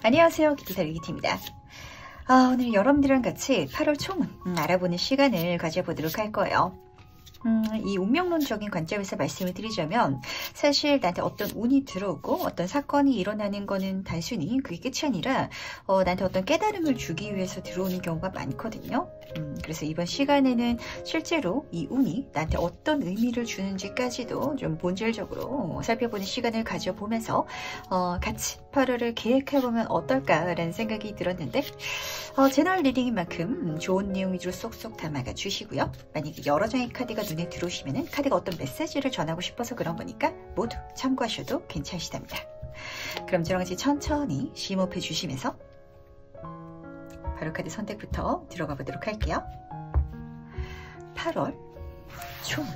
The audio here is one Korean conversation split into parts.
안녕하세요. 기타리기티입니다. 오늘 여러분들이랑 같이 8월 초문 알아보는 시간을 가져보도록 할 거예요. 이 운명론적인 관점에서 말씀을 드리자면 사실 나한테 어떤 운이 들어오고 어떤 사건이 일어나는 거는 단순히 그게 끝이 아니라 나한테 어떤 깨달음을 주기 위해서 들어오는 경우가 많거든요. 그래서 이번 시간에는 실제로 이 운이 나한테 어떤 의미를 주는지까지도 좀 본질적으로 살펴보는 시간을 가져보면서 같이 8월을 계획해보면 어떨까라는 생각이 들었는데 제너럴 리딩인 만큼 좋은 내용 위주로 쏙쏙 담아가 주시고요. 만약에 여러 장의 카드가 눈에 들어오시면 카드가 어떤 메시지를 전하고 싶어서 그런 거니까 모두 참고하셔도 괜찮으시답니다. 그럼 저랑 같이 천천히 심호흡해 주시면서 바로 카드 선택부터 들어가 보도록 할게요. 8월 초문.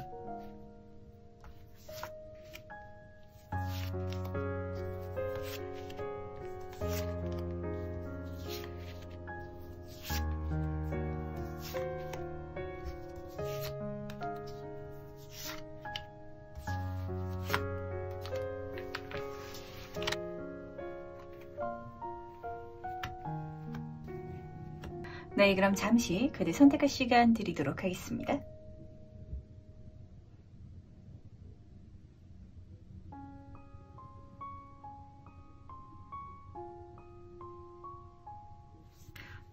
네, 그럼 잠시 카드 선택할 시간 드리도록 하겠습니다.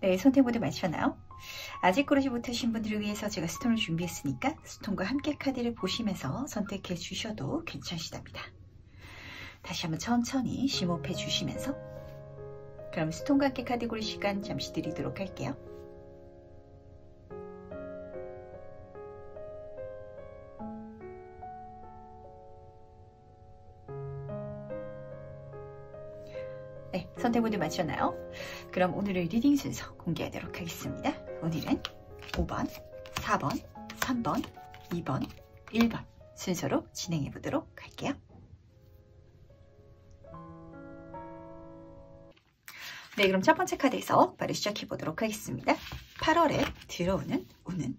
네, 선택 모두 마쳤나요? 아직 고르지 못하신 분들을 위해서 제가 스톤을 준비했으니까 스톤과 함께 카드를 보시면서 선택해 주셔도 괜찮으시답니다. 다시 한번 천천히 심호흡해 주시면서 그럼 스톤과 함께 카드 고를 시간 잠시 드리도록 할게요. 네, 선택 모두 마쳤나요? 그럼 오늘의 리딩 순서 공개하도록 하겠습니다. 오늘은 5번, 4번, 3번, 2번, 1번 순서로 진행해 보도록 할게요. 네, 그럼 첫 번째 카드에서 바로 시작해 보도록 하겠습니다. 8월에 들어오는 운은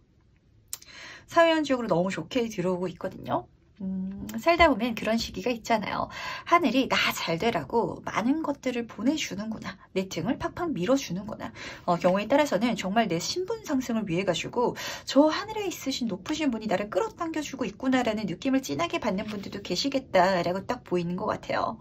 사회연적으로 너무 좋게 들어오고 있거든요. 살다 보면 그런 시기가 있잖아요. 하늘이 나 잘 되라고 많은 것들을 보내주는구나. 내 등을 팍팍 밀어주는구나. 경우에 따라서는 정말 내 신분 상승을 위해 가지고 저 하늘에 있으신 높으신 분이 나를 끌어당겨주고 있구나라는 느낌을 진하게 받는 분들도 계시겠다라고 딱 보이는 것 같아요.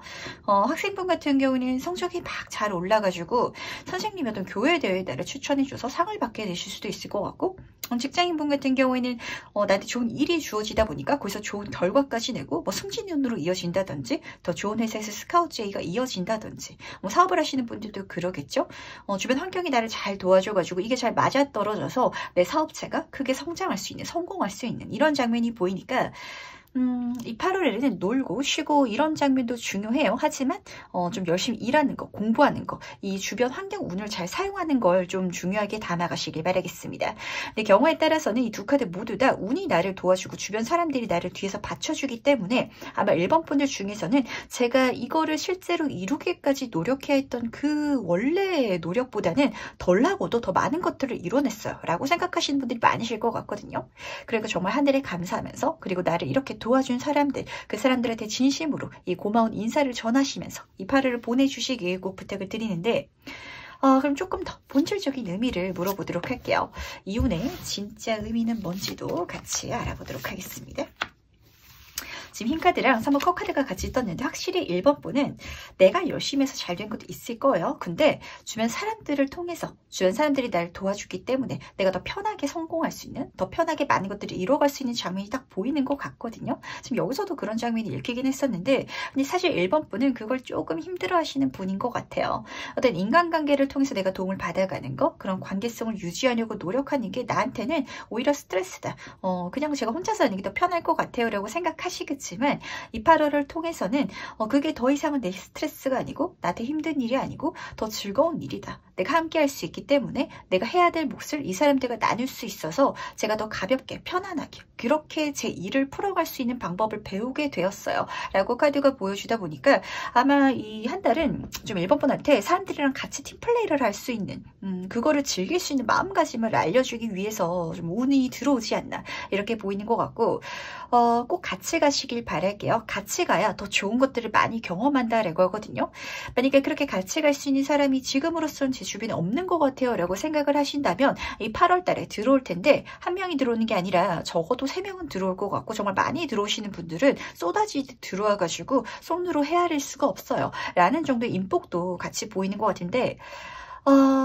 학생분 같은 경우는 성적이 막 잘 올라가지고 선생님이 어떤 교회 대회에 나를 추천해줘서 상을 받게 되실 수도 있을 것 같고, 직장인분 같은 경우에는 나한테 좋은 일이 주어지다 보니까 거기서 좋은 결과까지 내고 뭐 승진운으로 이어진다든지 더 좋은 회사에서 스카우트 제의가 이어진다든지 사업을 하시는 분들도 그러겠죠. 주변 환경이 나를 잘 도와줘가지고 이게 잘 맞아떨어져서 내 사업체가 크게 성장할 수 있는, 성공할 수 있는 이런 장면이 보이니까 이 8월에는 놀고 쉬고 이런 장면도 중요해요. 하지만 좀 열심히 일하는 거, 공부하는 거, 이 주변 환경 운을 잘 사용하는 걸 좀 중요하게 담아가시길 바라겠습니다. 근데 경우에 따라서는 이 두 카드 모두 다 운이 나를 도와주고 주변 사람들이 나를 뒤에서 받쳐주기 때문에 아마 1번 분들 중에서는 제가 이거를 실제로 이루기까지 노력해야 했던 그 원래의 노력보다는 덜 하고도 더 많은 것들을 이뤄냈어요 라고 생각하시는 분들이 많으실 것 같거든요. 그러니까 정말 하늘에 감사하면서, 그리고 나를 이렇게 도와준 사람들, 그 사람들한테 진심으로 이 고마운 인사를 전하시면서 이 8월을 보내주시길 꼭 부탁을 드리는데, 그럼 조금 더 본질적인 의미를 물어보도록 할게요. 이 운의 진짜 의미는 뭔지도 같이 알아보도록 하겠습니다. 지금 흰 카드랑 3번 컵 카드가 같이 떴는데 확실히 1번 분은 내가 열심히 해서 잘 된 것도 있을 거예요. 근데 주변 사람들을 통해서 주변 사람들이 날 도와주기 때문에 내가 더 편하게 성공할 수 있는, 더 편하게 많은 것들을 이뤄갈 수 있는 장면이 딱 보이는 것 같거든요. 지금 여기서도 그런 장면이 읽히긴 했었는데, 근데 사실 1번 분은 그걸 조금 힘들어 하시는 분인 것 같아요. 어떤 인간관계를 통해서 내가 도움을 받아가는 거, 그런 관계성을 유지하려고 노력하는 게 나한테는 오히려 스트레스다. 그냥 제가 혼자서 하는 게 더 편할 것 같아요 라고 생각하시겠지만, 이 8월을 통해서는 그게 더 이상은 내 스트레스가 아니고 나한테 힘든 일이 아니고 더 즐거운 일이다. 내가 함께 할 수 있기 때문에 내가 해야 될 몫을 이 사람들과 나눌 수 있어서 제가 더 가볍게 편안하게 그렇게 제 일을 풀어갈 수 있는 방법을 배우게 되었어요. 라고 카드가 보여주다 보니까 아마 이 한 달은 좀 1번 분한테 사람들이랑 같이 팀플레이를 할 수 있는 그거를 즐길 수 있는 마음가짐을 알려주기 위해서 좀 운이 들어오지 않나 이렇게 보이는 것 같고 꼭 같이 가시길 바랄게요. 같이 가야 더 좋은 것들을 많이 경험한다라고 하거든요. 만약에 그렇게 같이 갈 수 있는 사람이 지금으로서는 제 주변에 없는 것 같아요 라고 생각을 하신다면 이 8월 달에 들어올 텐데 한 명이 들어오는 게 아니라 적어도 3명은 들어올 것 같고 정말 많이 들어오시는 분들은 쏟아지듯 들어와가지고 손으로 헤아릴 수가 없어요 라는 정도의 인복도 같이 보이는 것 같은데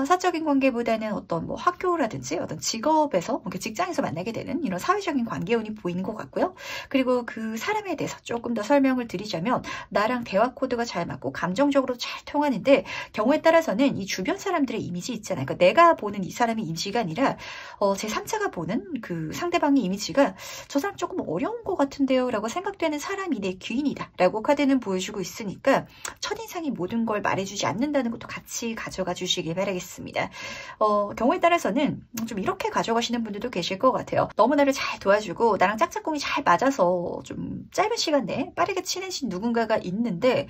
사적인 관계보다는 어떤 뭐 학교라든지 어떤 직업에서, 직장에서 만나게 되는 이런 사회적인 관계운이 보이는 것 같고요. 그리고 그 사람에 대해서 조금 더 설명을 드리자면 나랑 대화 코드가 잘 맞고 감정적으로 잘 통하는데 경우에 따라서는 이 주변 사람들의 이미지 있잖아요. 그러니까 내가 보는 이 사람의 이미지가 아니라 제3자가 보는 그 상대방의 이미지가 저 사람 조금 어려운 것 같은데요 라고 생각되는 사람이 내 귀인이다 라고 카드는 보여주고 있으니까 첫인상이 모든 걸 말해주지 않는다는 것도 같이 가져가 주시기 바라겠습니다. 경우에 따라서는 좀 이렇게 가져가시는 분들도 계실 것 같아요. 너무 나를 잘 도와주고 나랑 짝짝꿍이 잘 맞아서 좀 짧은 시간 내에 빠르게 친해진 누군가가 있는데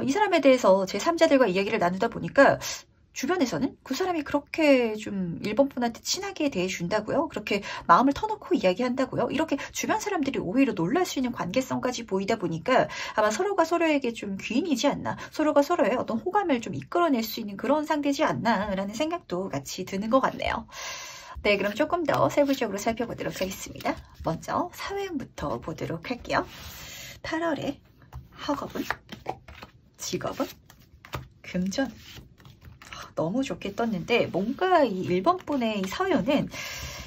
이 사람에 대해서 제3자들과 이야기를 나누다 보니까 주변에서는 그 사람이 그렇게 좀 1번 분한테 친하게 대해준다고요? 그렇게 마음을 터놓고 이야기한다고요? 이렇게 주변 사람들이 오히려 놀랄 수 있는 관계성까지 보이다 보니까 아마 서로가 서로에게 좀 귀인이지 않나, 서로가 서로의 어떤 호감을 좀 이끌어낼 수 있는 그런 상대지 않나라는 생각도 같이 드는 것 같네요. 네, 그럼 조금 더 세부적으로 살펴보도록 하겠습니다. 먼저 사회운부터 보도록 할게요. 8월에 학업은, 직업은, 금전. 너무 좋게 떴는데 뭔가 이 1번 분의 이 사연은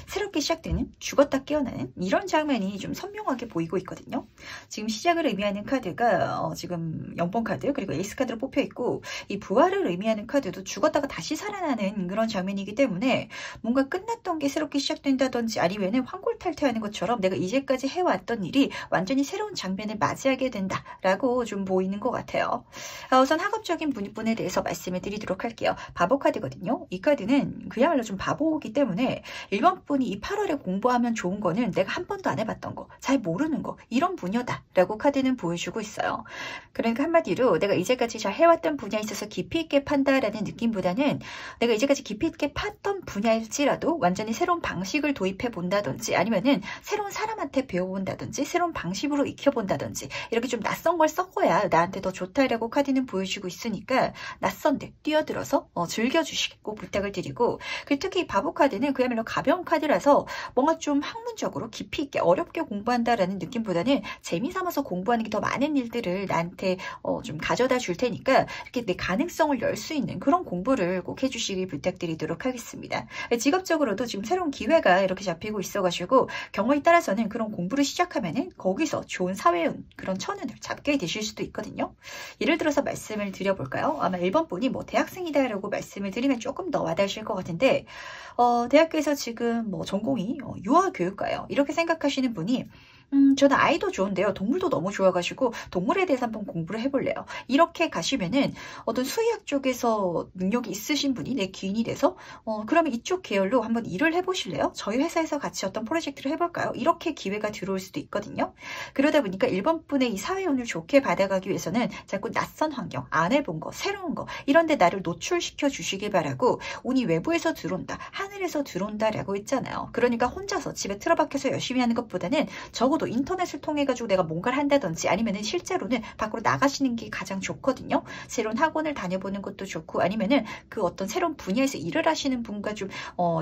새롭게 시작되는 죽었다 깨어나는 이런 장면이 좀 선명하게 보이고 있거든요. 지금 시작을 의미하는 카드가 지금 0번 카드 그리고 에이스 카드로 뽑혀 있고 이 부활을 의미하는 카드도 죽었다가 다시 살아나는 그런 장면이기 때문에 뭔가 끝났던 게 새롭게 시작된다든지 아니면은 환골탈퇴하는 것처럼 내가 이제까지 해왔던 일이 완전히 새로운 장면을 맞이하게 된다라고 좀 보이는 것 같아요. 우선 학업적인 분에 대해서 말씀을 드리도록 할게요. 바보 카드거든요. 이 카드는 그야말로 좀 바보이기 때문에 1번 분 이 8월에 공부하면 좋은 거는 내가 한 번도 안 해봤던 거, 잘 모르는 거 이런 분야다 라고 카드는 보여주고 있어요. 그러니까 한마디로 내가 이제까지 잘 해왔던 분야에 있어서 깊이 있게 판다라는 느낌보다는 내가 이제까지 깊이 있게 팠던 분야일지라도 완전히 새로운 방식을 도입해 본다든지 아니면은 새로운 사람한테 배워본다든지 새로운 방식으로 익혀본다든지 이렇게 좀 낯선 걸 섞어야 나한테 더 좋다라고 카드는 보여주고 있으니까 낯선데 뛰어들어서 즐겨주시기 꼭 부탁을 드리고 특히 바보 카드는 그야말로 가벼운 카드 라서 뭔가 좀 학문적으로 깊이 있게 어렵게 공부한다라는 느낌보다는 재미삼아서 공부하는 게 더 많은 일들을 나한테 좀 가져다 줄 테니까 이렇게 내 가능성을 열 수 있는 그런 공부를 꼭 해주시길 부탁드리도록 하겠습니다. 직업적으로도 지금 새로운 기회가 이렇게 잡히고 있어가지고 경우에 따라서는 그런 공부를 시작하면은 거기서 좋은 사회운 그런 천운을 잡게 되실 수도 있거든요. 예를 들어서 말씀을 드려볼까요? 아마 1번 분이 뭐 대학생이다라고 말씀을 드리면 조금 더 와닿으실 것 같은데 대학교에서 지금 뭐 전공이 유아교육과예요. 이렇게 생각하시는 분이 저는 아이도 좋은데요. 동물도 너무 좋아가지고 동물에 대해서 한번 공부를 해볼래요. 이렇게 가시면은 어떤 수의학 쪽에서 능력이 있으신 분이 내 귀인이 돼서 그러면 이쪽 계열로 한번 일을 해보실래요? 저희 회사에서 같이 어떤 프로젝트를 해볼까요? 이렇게 기회가 들어올 수도 있거든요. 그러다 보니까 1번 분의 이 사회운을 좋게 받아가기 위해서는 자꾸 낯선 환경, 안 해본 거, 새로운 거 이런 데 나를 노출시켜 주시길 바라고 운이 외부에서 들어온다, 하늘에서 들어온다라고 했잖아요. 그러니까 혼자서 집에 틀어박혀서 열심히 하는 것보다는 적어도 인터넷을 통해 가지고 내가 뭔가를 한다든지 아니면은 실제로는 밖으로 나가시는 게 가장 좋거든요. 새로운 학원을 다녀보는 것도 좋고 아니면은 그 어떤 새로운 분야에서 일을 하시는 분과 좀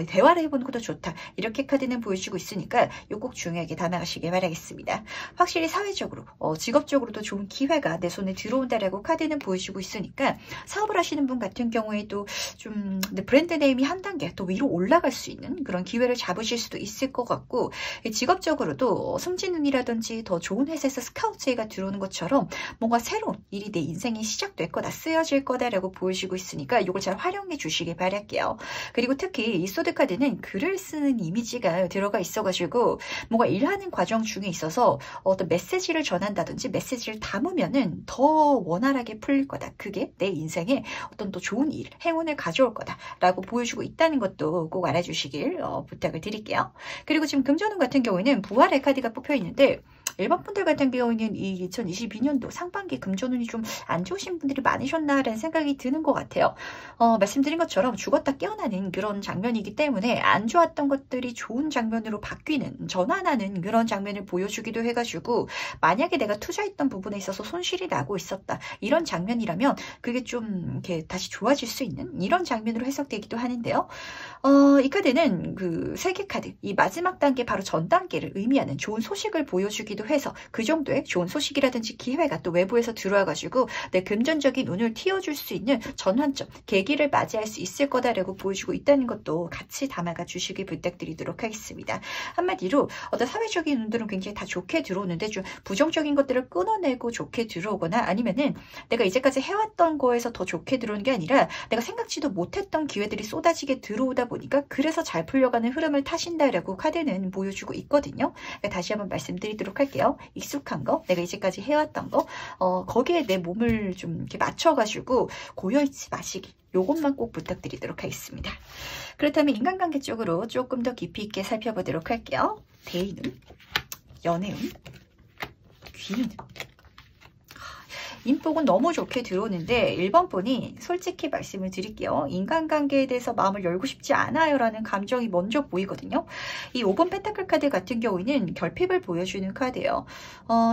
대화를 해보는 것도 좋다. 이렇게 카드는 보여주고 있으니까 이거 꼭 중요하게 담아가시길 바라겠습니다. 확실히 사회적으로 직업적으로도 좋은 기회가 내 손에 들어온다라고 카드는 보여주고 있으니까 사업을 하시는 분 같은 경우에도 좀 브랜드 네임이 한 단계 또 위로 올라갈 수 있는 그런 기회를 잡으실 수도 있을 것 같고 직업적으로도 승진 멋진 운이라든지 더 좋은 회사에서 스카우트 제의가 들어오는 것처럼 뭔가 새로운 일이 내 인생이 시작될 거다, 쓰여질 거다라고 보여주고 있으니까 이걸 잘 활용해 주시길 바랄게요. 그리고 특히 이 소드 카드는 글을 쓰는 이미지가 들어가 있어가지고 뭔가 일하는 과정 중에 있어서 어떤 메시지를 전한다든지 메시지를 담으면은 더 원활하게 풀릴 거다. 그게 내 인생에 어떤 또 좋은 일, 행운을 가져올 거다라고 보여주고 있다는 것도 꼭 알아주시길 부탁을 드릴게요. 그리고 지금 금전운 같은 경우에는 부활의 카드가 뽑혀 있는데 일반 분들 같은 경우에는 이 2022년도 상반기 금전운이 좀 안 좋으신 분들이 많으셨나라는 생각이 드는 것 같아요. 말씀드린 것처럼 죽었다 깨어나는 그런 장면이기 때문에 안 좋았던 것들이 좋은 장면으로 바뀌는, 전환하는 그런 장면을 보여주기도 해가지고 만약에 내가 투자했던 부분에 있어서 손실이 나고 있었다, 이런 장면이라면 그게 좀 이렇게 다시 좋아질 수 있는 이런 장면으로 해석되기도 하는데요. 이 카드는 그 세계 카드, 이 마지막 단계 바로 전 단계를 의미하는 좋은 소식을 보여주기도 해서 그 정도의 좋은 소식이라든지 기회가 또 외부에서 들어와가지고 내 금전적인 운을 틔워줄 수 있는 전환점, 계기를 맞이할 수 있을 거다라고 보여주고 있다는 것도 같이 담아가 주시길 부탁드리도록 하겠습니다. 한마디로 어떤 사회적인 운들은 굉장히 다 좋게 들어오는데 좀 부정적인 것들을 끊어내고 좋게 들어오거나 아니면은 내가 이제까지 해왔던 거에서 더 좋게 들어오는 게 아니라 내가 생각지도 못했던 기회들이 쏟아지게 들어오다 보니까 그래서 잘 풀려가는 흐름을 타신다라고 카드는 보여주고 있거든요. 그러니까 다시 한번 말씀드리도록 할게요. 익숙한 거, 내가 이제까지 해왔던 거, 거기에 내 몸을 좀 이렇게 맞춰가지고 고여있지 마시기. 요것만 꼭 부탁드리도록 하겠습니다. 그렇다면 인간관계 쪽으로 조금 더 깊이 있게 살펴보도록 할게요. 대인운, 연애운, 귀인운. 인복은 너무 좋게 들어오는데 1번 분이 솔직히 말씀을 드릴게요. 인간관계에 대해서 마음을 열고 싶지 않아요 라는 감정이 먼저 보이거든요. 이 5번 펜타클 카드 같은 경우에는 결핍을 보여주는 카드예요.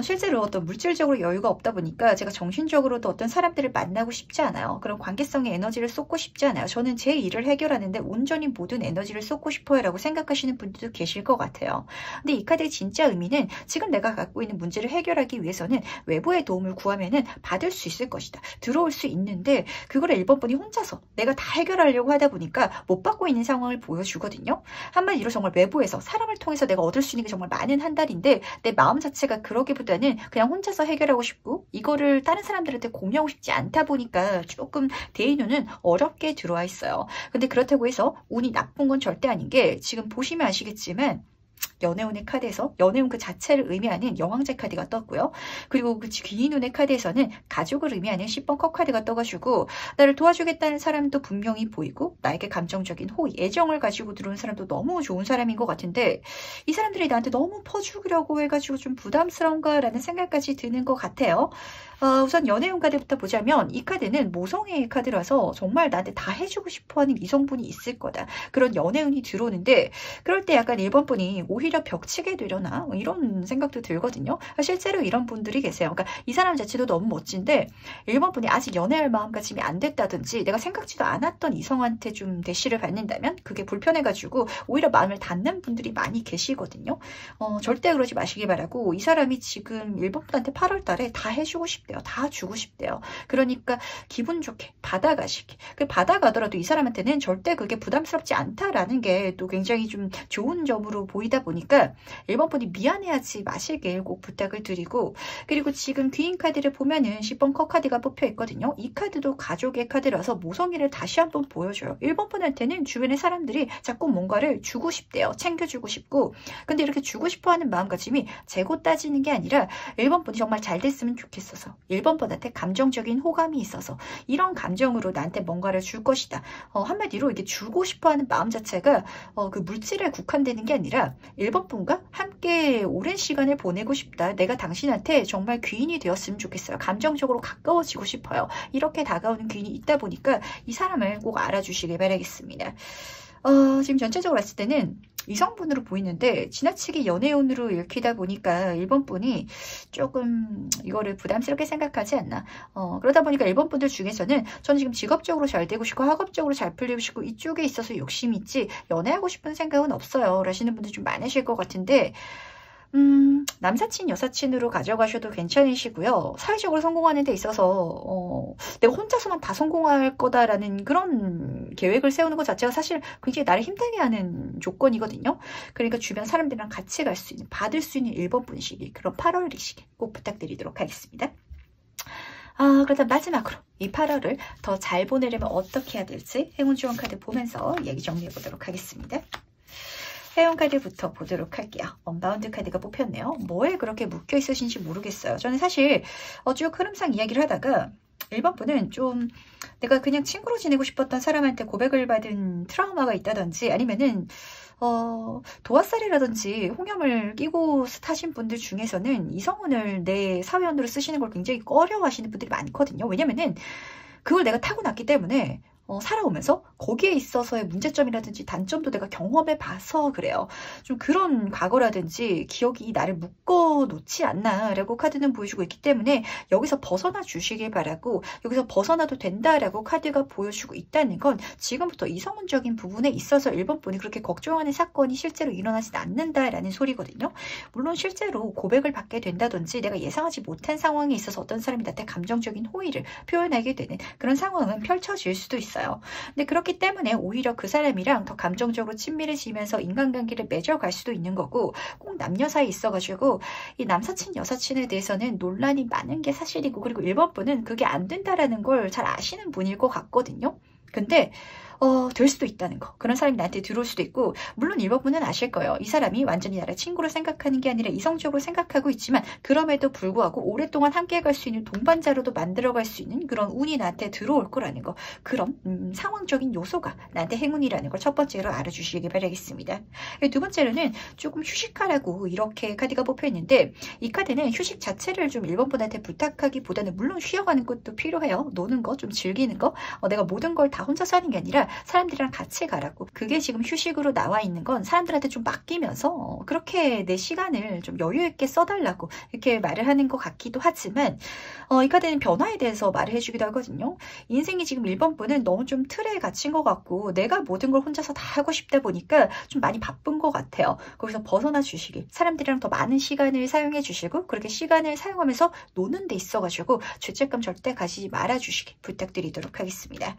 실제로 어떤 물질적으로 여유가 없다 보니까 제가 정신적으로도 어떤 사람들을 만나고 싶지 않아요. 그런 관계성의 에너지를 쏟고 싶지 않아요. 저는 제 일을 해결하는데 온전히 모든 에너지를 쏟고 싶어요 라고 생각하시는 분들도 계실 것 같아요. 근데 이 카드의 진짜 의미는 지금 내가 갖고 있는 문제를 해결하기 위해서는 외부의 도움을 구하면은 받을 수 있을 것이다. 들어올 수 있는데 그거를 1번 분이 혼자서 내가 다 해결하려고 하다 보니까 못 받고 있는 상황을 보여주거든요. 한마디로 정말 외부에서 사람을 통해서 내가 얻을 수 있는 게 정말 많은 한 달인데 내 마음 자체가 그러기보다는 그냥 혼자서 해결하고 싶고 이거를 다른 사람들한테 공유하고 싶지 않다 보니까 조금 대인운은 어렵게 들어와 있어요. 근데 그렇다고 해서 운이 나쁜 건 절대 아닌 게 지금 보시면 아시겠지만 연애운의 카드에서 연애운 그 자체를 의미하는 여왕제 카드가 떴고요. 그리고 그 귀인운의 카드에서는 가족을 의미하는 10번 컵 카드가 떠가지고 나를 도와주겠다는 사람도 분명히 보이고 나에게 감정적인 호의, 애정을 가지고 들어온 사람도 너무 좋은 사람인 것 같은데 이 사람들이 나한테 너무 퍼주려고 해가지고 좀 부담스러운가 라는 생각까지 드는 것 같아요. 우선 연애운 카드부터 보자면 이 카드는 모성애의 카드라서 정말 나한테 다 해주고 싶어하는 이성분이 있을 거다. 그런 연애운이 들어오는데 그럴 때 약간 1번 분이 오히려 벽치게 되려나 이런 생각도 들거든요. 실제로 이런 분들이 계세요. 그러니까 이 사람 자체도 너무 멋진데 1번 분이 아직 연애할 마음가짐이 안 됐다든지 내가 생각지도 않았던 이성한테 좀 대시를 받는다면 그게 불편해가지고 오히려 마음을 닫는 분들이 많이 계시거든요. 절대 그러지 마시기 바라고 이 사람이 지금 1번 분한테 8월 달에 다 해주고 싶대요. 다 주고 싶대요. 그러니까 기분 좋게 받아가시기. 받아가더라도 이 사람한테는 절대 그게 부담스럽지 않다라는 게 또 굉장히 좀 좋은 점으로 보이다 보니까 1번 분이 미안해하지 마시길 꼭 부탁을 드리고 그리고 지금 귀인 카드를 보면은 10번 컵 카드가 뽑혀 있거든요. 이 카드도 가족의 카드라서 모성애를 다시 한번 보여줘요. 1번 분한테는 주변의 사람들이 자꾸 뭔가를 주고 싶대요. 챙겨주고 싶고 근데 이렇게 주고 싶어하는 마음가짐이 재고 따지는 게 아니라 1번 분이 정말 잘 됐으면 좋겠어서 1번 분한테 감정적인 호감이 있어서 이런 감정으로 나한테 뭔가를 줄 것이다. 한마디로 이게 주고 싶어하는 마음 자체가 그 물질에 국한되는 게 아니라 1번 분과 함께 오랜 시간을 보내고 싶다. 내가 당신한테 정말 귀인이 되었으면 좋겠어요. 감정적으로 가까워지고 싶어요. 이렇게 다가오는 귀인이 있다 보니까 이 사람을 꼭 알아주시길 바라겠습니다. 지금 전체적으로 봤을 때는 이성분으로 보이는데 지나치게 연애운으로 읽히다 보니까 1번 분이 조금 이거를 부담스럽게 생각하지 않나. 그러다 보니까 1번 분들 중에서는 저는 지금 직업적으로 잘 되고 싶고 학업적으로 잘 풀리고 싶고 이쪽에 있어서 욕심이 있지 연애하고 싶은 생각은 없어요 라시는 분들 좀 많으실 것 같은데 남사친, 여사친으로 가져가셔도 괜찮으시고요. 사회적으로 성공하는 데 있어서 내가 혼자서만 다 성공할 거다라는 그런 계획을 세우는 것 자체가 사실 굉장히 나를 힘들게 하는 조건이거든요. 그러니까 주변 사람들이랑 같이 갈 수 있는, 받을 수 있는 1번 분이시기, 그런 8월이시기 꼭 부탁드리도록 하겠습니다. 그렇다면 마지막으로 이 8월을 더 잘 보내려면 어떻게 해야 될지 행운 지원 카드 보면서 얘기 정리해 보도록 하겠습니다. 행운 카드부터 보도록 할게요. 언바운드 카드가 뽑혔네요. 뭐에 그렇게 묶여 있으신지 모르겠어요. 저는 사실 쭉 흐름상 이야기를 하다가 1번 분은 좀 내가 그냥 친구로 지내고 싶었던 사람한테 고백을 받은 트라우마가 있다든지 아니면은 도화살이라든지 홍염을 끼고 타신 분들 중에서는 이성운을 내 사회운으로 쓰시는 걸 굉장히 꺼려하시는 분들이 많거든요. 왜냐면은 그걸 내가 타고났기 때문에 살아오면서 거기에 있어서의 문제점이라든지 단점도 내가 경험해 봐서 그래요. 좀 그런 과거라든지 기억이 나를 묶어 놓지 않나 라고 카드는 보여주고 있기 때문에 여기서 벗어나 주시길 바라고, 여기서 벗어나도 된다라고 카드가 보여주고 있다는 건 지금부터 이성운적인 부분에 있어서 1번 분이 그렇게 걱정하는 사건이 실제로 일어나진 않는다라는 소리거든요. 물론 실제로 고백을 받게 된다든지 내가 예상하지 못한 상황에 있어서 어떤 사람이 나한테 감정적인 호의를 표현하게 되는 그런 상황은 펼쳐질 수도 있어요. 근데 그렇기 때문에 오히려 그 사람이랑 더 감정적으로 친밀해지면서 인간관계를 맺어갈 수도 있는 거고, 꼭 남녀 사이에 있어가지고 이 남사친 여사친에 대해서는 논란이 많은 게 사실이고, 그리고 1번 분은 그게 안 된다라는 걸 잘 아시는 분일 것 같거든요. 근데 될 수도 있다는 거. 그런 사람이 나한테 들어올 수도 있고, 물론 1번 분은 아실 거예요. 이 사람이 완전히 나를 친구로 생각하는 게 아니라 이성적으로 생각하고 있지만 그럼에도 불구하고 오랫동안 함께 갈 수 있는 동반자로도 만들어갈 수 있는 그런 운이 나한테 들어올 거라는 거. 그런 상황적인 요소가 나한테 행운이라는 걸 첫 번째로 알아주시기 바라겠습니다. 두 번째로는 조금 휴식하라고 이렇게 카드가 뽑혀있는데, 이 카드는 휴식 자체를 좀 1번 분한테 부탁하기보다는 물론 쉬어가는 것도 필요해요. 노는 거, 좀 즐기는 거. 내가 모든 걸 다 혼자서 하는 게 아니라 사람들이랑 같이 가라고. 그게 지금 휴식으로 나와 있는 건 사람들한테 좀 맡기면서 그렇게 내 시간을 좀 여유 있게 써달라고 이렇게 말을 하는 것 같기도 하지만, 이 카드는 변화에 대해서 말을 해주기도 하거든요. 인생이 지금 1번 분은 너무 좀 틀에 갇힌 것 같고 내가 모든 걸 혼자서 다 하고 싶다 보니까 좀 많이 바쁜 것 같아요. 거기서 벗어나 주시기, 사람들이랑 더 많은 시간을 사용해 주시고, 그렇게 시간을 사용하면서 노는 데 있어가지고 죄책감 절대 가지지 말아 주시기 부탁드리도록 하겠습니다.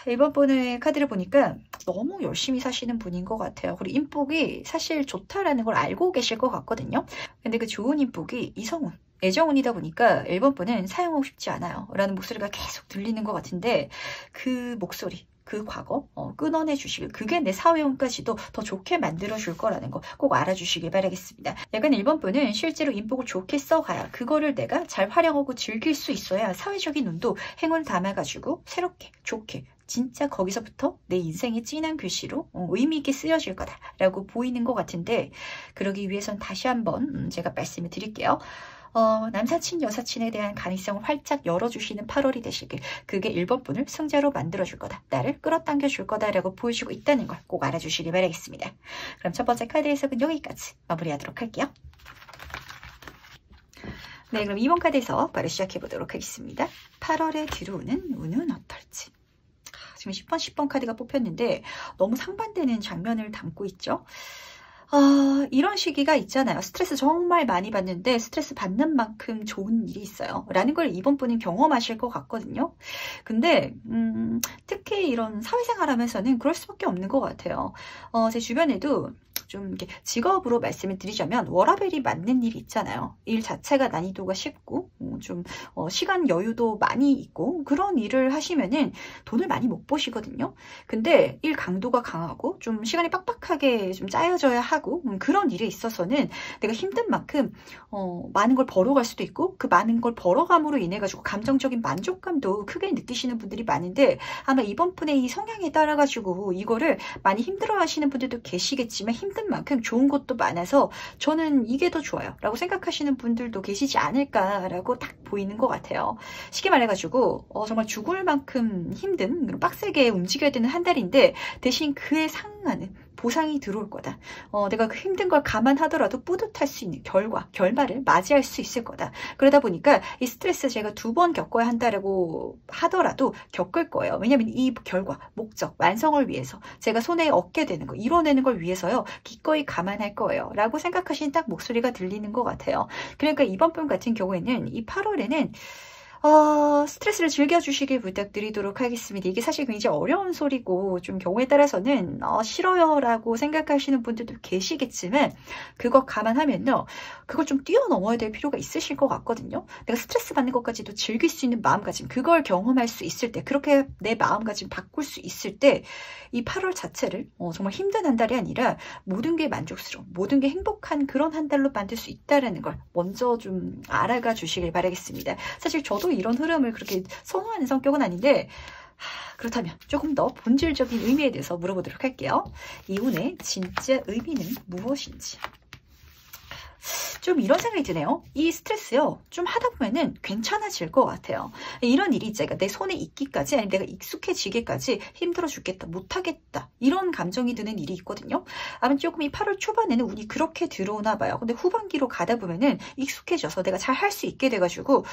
1번 분의 카드를 보니까 너무 열심히 사시는 분인 것 같아요. 그리고 인복이 사실 좋다라는 걸 알고 계실 것 같거든요. 근데 그 좋은 인복이 이성운, 애정운이다 보니까 1번 분은 사용하고 싶지 않아요 라는 목소리가 계속 들리는 것 같은데, 그 목소리, 그 과거 끊어내 주시길, 그게 내 사회운까지도 더 좋게 만들어 줄 거라는 거 꼭 알아주시길 바라겠습니다. 약간 1번 분은 실제로 인복을 좋게 써가야, 그거를 내가 잘 활용하고 즐길 수 있어야 사회적인 운도 행운 담아가지고 새롭게 좋게 진짜 거기서부터 내 인생의 진한 글씨로 의미 있게 쓰여질 거다라고 보이는 것 같은데, 그러기 위해선 다시 한번 제가 말씀을 드릴게요. 남사친, 여사친에 대한 가능성을 활짝 열어주시는 8월이 되시길, 그게 1번 분을 승자로 만들어줄 거다, 나를 끌어당겨 줄 거다라고 보여주고 있다는 걸 꼭 알아주시길 바라겠습니다. 그럼 첫 번째 카드 해석은 여기까지 마무리하도록 할게요. 네, 그럼 2번 카드에서 바로 시작해 보도록 하겠습니다. 8월에 들어오는 운은 어떨지. 지금 10번 카드가 뽑혔는데 너무 상반되는 장면을 담고 있죠. 이런 시기가 있잖아요. 스트레스 정말 많이 받는데 스트레스 받는 만큼 좋은 일이 있어요 라는 걸 2번 분은 경험하실 것 같거든요. 근데 특히 이런 사회생활 하면서는 그럴 수밖에 없는 것 같아요. 제 주변에도 좀 이렇게 직업으로 말씀을 드리자면 워라밸이 맞는 일이 있잖아요. 일 자체가 난이도가 쉽고 좀 시간 여유도 많이 있고 그런 일을 하시면은 돈을 많이 못 버시거든요. 근데 일 강도가 강하고 좀 시간이 빡빡하게 좀 짜여져야 하고 그런 일에 있어서는 내가 힘든 만큼 많은 걸 벌어갈 수도 있고, 그 많은 걸 벌어감으로 인해 가지고 감정적인 만족감도 크게 느끼시는 분들이 많은데, 아마 이번 분의 이 성향에 따라 가지고 이거를 많이 힘들어 하시는 분들도 계시겠지만 힘든 만큼 좋은 것도 많아서 저는 이게 더 좋아요 라고 생각하시는 분들도 계시지 않을까라고 딱 보이는 것 같아요. 쉽게 말해가지고 정말 죽을 만큼 힘든, 빡세게 움직여야 되는 한 달인데 대신 그에 상응하는 보상이 들어올 거다. 내가 그 힘든 걸 감안하더라도 뿌듯할 수 있는 결말을 맞이할 수 있을 거다. 그러다 보니까 이 스트레스 제가 2번 겪어야 한다라고 하더라도 겪을 거예요. 왜냐하면 이 결과, 목적, 완성을 위해서 제가 손에 얻게 되는 거, 이뤄내는 걸 위해서요. 기꺼이 감안할 거예요. 라고 생각하시는 딱 목소리가 들리는 것 같아요. 그러니까 이번 분 같은 경우에는 이 8월에는 스트레스를 즐겨주시길 부탁드리도록 하겠습니다. 이게 사실 굉장히 어려운 소리고 좀 경우에 따라서는 싫어요 라고 생각하시는 분들도 계시겠지만 그거 감안하면요. 그걸 좀 뛰어넘어야 될 필요가 있으실 것 같거든요. 내가 스트레스 받는 것까지도 즐길 수 있는 마음가짐, 그걸 경험할 수 있을 때, 그렇게 내 마음가짐 바꿀 수 있을 때 이 8월 자체를 정말 힘든 한 달이 아니라 모든 게 만족스러운, 모든 게 행복한 그런 한 달로 만들 수 있다는 걸 먼저 좀 알아가 주시길 바라겠습니다. 사실 저도 이런 흐름을 그렇게 선호하는 성격은 아닌데 그렇다면 조금 더 본질적인 의미에 대해서 물어보도록 할게요. 이혼의 진짜 의미는 무엇인지. 좀 이런 생각이 드네요. 이 스트레스요. 좀 하다 보면은 괜찮아질 것 같아요. 이런 일이 있잖아요. 내 손에 익기까지, 아니면 내가 익숙해지기까지 힘들어 죽겠다, 못하겠다. 이런 감정이 드는 일이 있거든요. 아마 조금 이 8월 초반에는 운이 그렇게 들어오나 봐요. 근데 후반기로 가다 보면은 익숙해져서 내가 잘 할 수 있게 돼가지고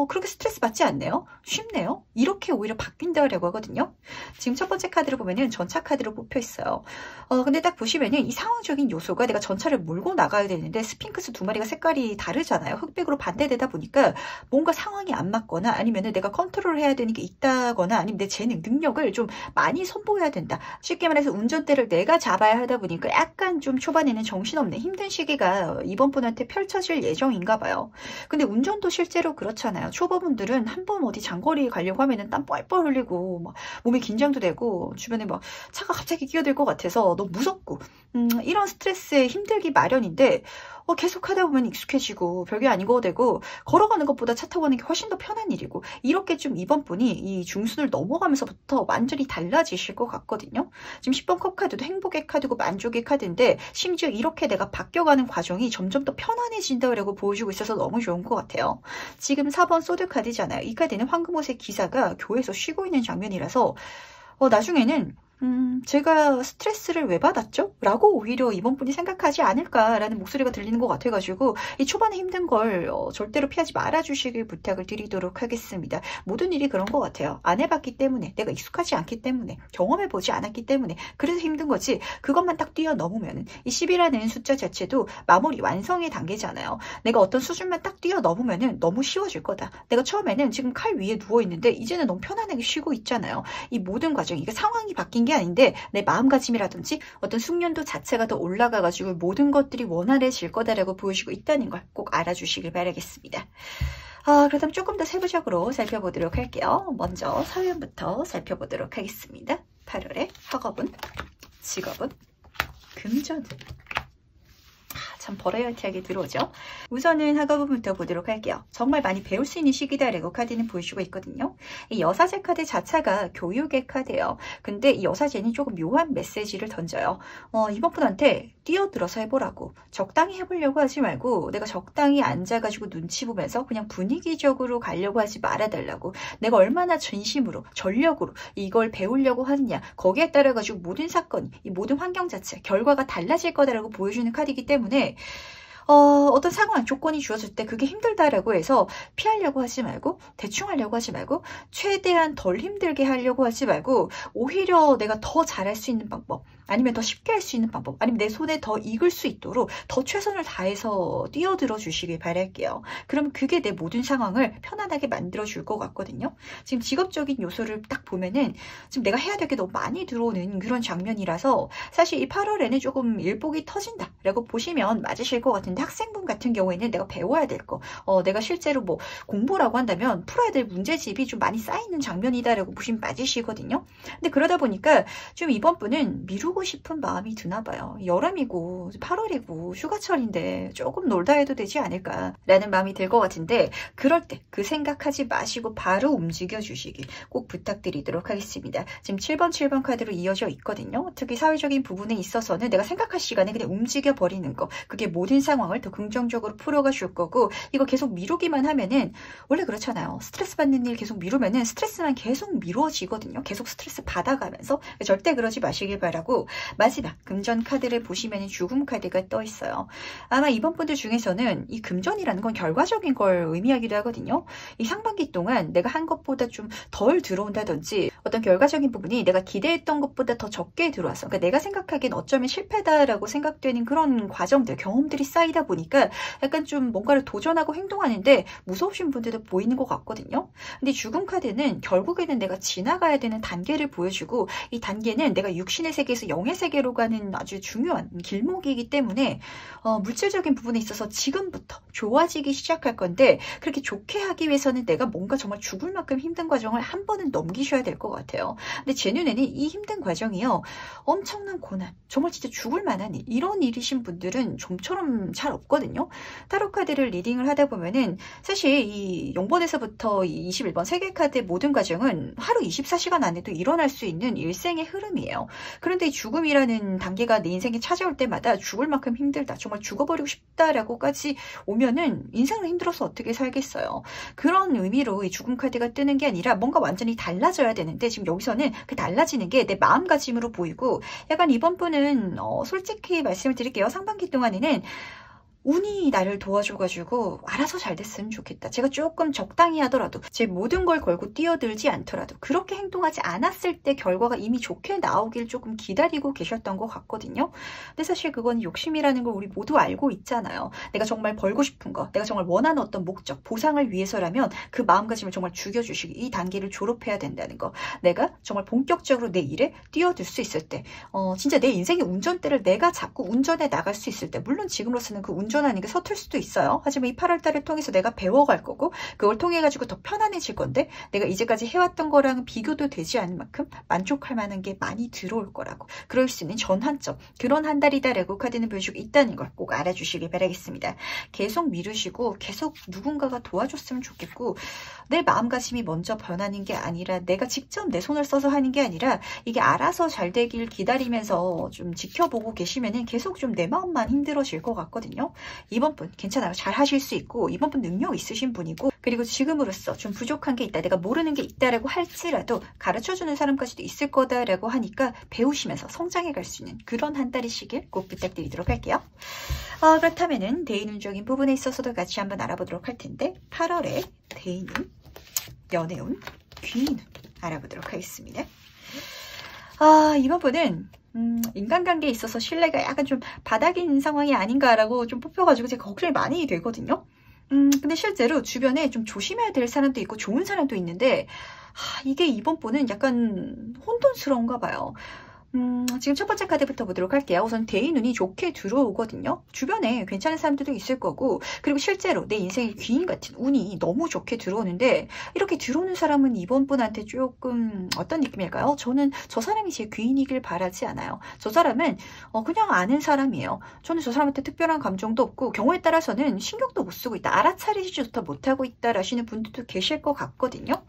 그렇게 스트레스 받지 않네요. 쉽네요. 이렇게 오히려 바뀐다라고 하거든요. 지금 첫 번째 카드를 보면은 전차 카드로 뽑혀 있어요. 근데 딱 보시면은 이 상황적인 요소가 내가 전차를 몰고 나가야 되는데 스핑크스 2마리가 색깔이 다르잖아요. 흑백으로 반대되다 보니까 뭔가 상황이 안 맞거나 아니면 내가 컨트롤 해야 되는 게 있다거나 아니면 내 재능, 능력을 좀 많이 선보여야 된다. 쉽게 말해서 운전대를 내가 잡아야 하다 보니까 약간 좀 초반에는 정신없는 힘든 시기가 이번 분한테 펼쳐질 예정인가 봐요. 근데 운전도 실제로 그렇잖아요. 초보분들은 한번 어디 장거리 가려고 하면은 땀 뻘뻘 흘리고 막 몸에 긴장도 되고 주변에 막 차가 갑자기 끼어들 것 같아서 너무 무섭고 이런 스트레스에 힘들기 마련인데 계속 하다 보면 익숙해지고 별게 아니고 되고 걸어가는 것보다 차 타고 가는 게 훨씬 더 편한 일이고 이렇게 좀 이번 분이 이 중순을 넘어가면서부터 완전히 달라지실 것 같거든요. 지금 10번 컵 카드도 행복의 카드고 만족의 카드인데 심지어 이렇게 내가 바뀌어가는 과정이 점점 더 편안해진다고 보여주고 있어서 너무 좋은 것 같아요. 지금 4번 소드 카드잖아요. 이 카드는 황금옷의 기사가 교회에서 쉬고 있는 장면이라서 나중에는 제가 스트레스를 왜 받았죠? 라고 오히려 이번 분이 생각하지 않을까라는 목소리가 들리는 것 같아가지고 이 초반에 힘든 걸 절대로 피하지 말아주시길 부탁을 드리도록 하겠습니다. 모든 일이 그런 것 같아요. 안 해봤기 때문에, 내가 익숙하지 않기 때문에, 경험해보지 않았기 때문에 그래서 힘든 거지. 그것만 딱 뛰어넘으면 이 10이라는 숫자 자체도 마무리, 완성의 단계잖아요. 내가 어떤 수준만 딱 뛰어넘으면 너무 쉬워질 거다. 내가 처음에는 지금 칼 위에 누워있는데 이제는 너무 편안하게 쉬고 있잖아요. 이 모든 과정, 이게 상황이 바뀐 게 아닌데 내 마음가짐이라든지 어떤 숙련도 자체가 더 올라가가지고 모든 것들이 원활해질 거다라고 보여주고 있다는 걸 꼭 알아주시길 바라겠습니다. 그렇다면 조금 더 세부적으로 살펴보도록 할게요. 먼저 사연부터 살펴보도록 하겠습니다. 8월의 학업은, 직업은, 금전은. 참 버라이어티하게 들어오죠. 우선은 학업부터 보도록 할게요. 정말 많이 배울 수 있는 시기다라고 카드는 보여주고 있거든요. 이 여사제 카드 자체가 교육의 카드예요. 근데 이 여사제는 조금 묘한 메시지를 던져요. 이번 분한테 뛰어들어서 해보라고. 적당히 해보려고 하지 말고 내가 적당히 앉아가지고 눈치 보면서 그냥 분위기적으로 가려고 하지 말아달라고. 내가 얼마나 진심으로, 전력으로 이걸 배우려고 하느냐. 거기에 따라가지고 모든 사건이, 이 모든 환경 자체, 결과가 달라질 거다라고 보여주는 카드이기 때문에 어떤 상황, 조건이 주어질 때 그게 힘들다라고 해서 피하려고 하지 말고 대충 하려고 하지 말고 최대한 덜 힘들게 하려고 하지 말고 오히려 내가 더 잘할 수 있는 방법 아니면 더 쉽게 할 수 있는 방법 아니면 내 손에 더 익을 수 있도록 더 최선을 다해서 뛰어들어 주시길 바랄게요. 그럼 그게 내 모든 상황을 편안하게 만들어 줄 것 같거든요. 지금 직업적인 요소를 딱 보면은 지금 내가 해야 될 게 너무 많이 들어오는 그런 장면이라서 사실 이 8월에는 조금 일복이 터진다라고 보시면 맞으실 것 같은데 학생분 같은 경우에는 내가 배워야 될 거, 내가 실제로 뭐 공부라고 한다면 풀어야 될 문제집이 좀 많이 쌓이는 장면이다라고 보시면 맞으시거든요. 근데 그러다 보니까 좀 이번 분은 미루고 싶은 마음이 드나 봐요. 여름이고 8월이고 휴가철인데 조금 놀다 해도 되지 않을까라는 마음이 들 것 같은데 그럴 때 그 생각하지 마시고 바로 움직여 주시길 꼭 부탁드리도록 하겠습니다. 지금 7번 카드로 이어져 있거든요. 특히 사회적인 부분에 있어서는 내가 생각할 시간에 그냥 움직여 버리는 거, 그게 모든 상황 상황을 더 긍정적으로 풀어가 줄 거고, 이거 계속 미루기만 하면은 원래 그렇잖아요. 스트레스 받는 일 계속 미루면은 스트레스만 계속 미뤄지거든요. 계속 스트레스 받아가면서. 절대 그러지 마시길 바라고, 마지막 금전 카드를 보시면은 죽음 카드가 떠 있어요. 아마 이번 분들 중에서는 이 금전이라는 건 결과적인 걸 의미하기도 하거든요. 이 상반기 동안 내가 한 것보다 좀 덜 들어온다든지 어떤 결과적인 부분이 내가 기대했던 것보다 더 적게 들어왔어. 그러니까 내가 생각하기엔 어쩌면 실패다라고 생각되는 그런 과정들, 경험들이 쌓이다 보니까 약간 좀 뭔가를 도전하고 행동하는데 무서우신 분들도 보이는 것 같거든요. 근데 죽음 카드는 결국에는 내가 지나가야 되는 단계를 보여주고, 이 단계는 내가 육신의 세계에서 영의 세계로 가는 아주 중요한 길목이기 때문에 물질적인 부분에 있어서 지금부터 좋아지기 시작할 건데, 그렇게 좋게 하기 위해서는 내가 뭔가 정말 죽을 만큼 힘든 과정을 한 번은 넘기셔야 될 것 같아요. 근데 제 눈에는 이 힘든 과정이요, 엄청난 고난, 정말 진짜 죽을 만한 일, 이런 일이신 분들은 좀처럼 잘 없거든요. 타로 카드를 리딩을 하다 보면은 사실 이 0번에서부터 이 21번 세계 카드의 모든 과정은 하루 24시간 안에도 일어날 수 있는 일생의 흐름이에요. 그런데 이 죽음이라는 단계가 내 인생에 찾아올 때마다 죽을 만큼 힘들다, 정말 죽어버리고 싶다라고까지 오면은 인생을 힘들어서 어떻게 살겠어요. 그런 의미로 이 죽음 카드가 뜨는 게 아니라 뭔가 완전히 달라져야 되는데, 지금 여기서는 그 달라지는 게 내 마음가짐으로 보이고, 약간 이번 분은 솔직히 말씀을 드릴게요. 상반기 동안에는 운이 나를 도와줘가지고 알아서 잘 됐으면 좋겠다. 제가 조금 적당히 하더라도, 제 모든 걸 걸고 뛰어들지 않더라도 그렇게 행동하지 않았을 때 결과가 이미 좋게 나오길 조금 기다리고 계셨던 것 같거든요. 근데 사실 그건 욕심이라는 걸 우리 모두 알고 있잖아요. 내가 정말 벌고 싶은 거, 내가 정말 원하는 어떤 목적, 보상을 위해서라면 그 마음가짐을 정말 죽여주시기, 이 단계를 졸업해야 된다는 거. 내가 정말 본격적으로 내 일에 뛰어들 수 있을 때, 진짜 내 인생의 운전대를 내가 잡고 운전해 나갈 수 있을 때, 물론 지금으로서는 그 운전하는 게 서툴 수도 있어요. 하지만 이 8월달을 통해서 내가 배워갈 거고, 그걸 통해 가지고 더 편안해질 건데, 내가 이제까지 해왔던 거랑 비교도 되지 않을 만큼 만족할 만한 게 많이 들어올 거라고, 그럴 수 있는 전환점, 그런 한 달이다라고 카드는 보여주고 있다는 걸 꼭 알아주시길 바라겠습니다. 계속 미루시고 계속 누군가가 도와줬으면 좋겠고, 내 마음가짐이 먼저 변하는 게 아니라, 내가 직접 내 손을 써서 하는 게 아니라 이게 알아서 잘 되길 기다리면서 좀 지켜보고 계시면은 계속 좀 내 마음만 힘들어질 것 같거든요. 이번 분 괜찮아요. 잘 하실 수 있고, 이번 분 능력 있으신 분이고, 그리고 지금으로서 좀 부족한 게 있다, 내가 모르는 게 있다라고 할지라도 가르쳐주는 사람까지도 있을 거다라고 하니까 배우시면서 성장해 갈 수 있는 그런 한 달이시길 꼭 부탁드리도록 할게요. 그렇다면은 대인운적인 부분에 있어서도 같이 한번 알아보도록 할 텐데, 8월에 대인운, 연애운, 귀인운 알아보도록 하겠습니다. 이번 분은 인간관계에 있어서 신뢰가 약간 좀 바닥인 상황이 아닌가라고 좀 뽑혀가지고 제가 걱정이 많이 되거든요. 근데 실제로 주변에 좀 조심해야 될 사람도 있고 좋은 사람도 있는데, 이게 이번 분은 약간 혼돈스러운가 봐요. 지금 첫 번째 카드부터 보도록 할게요. 우선 대인운이 좋게 들어오거든요. 주변에 괜찮은 사람들도 있을 거고, 그리고 실제로 내 인생의 귀인 같은 운이 너무 좋게 들어오는데, 이렇게 들어오는 사람은 이번 분한테 조금 어떤 느낌일까요? 저는 저 사람이 제 귀인이길 바라지 않아요. 저 사람은 그냥 아는 사람이에요. 저는 저 사람한테 특별한 감정도 없고, 경우에 따라서는 신경도 못 쓰고 있다, 알아차리지도 못하고 있다 라시는 분들도 계실 것 같거든요.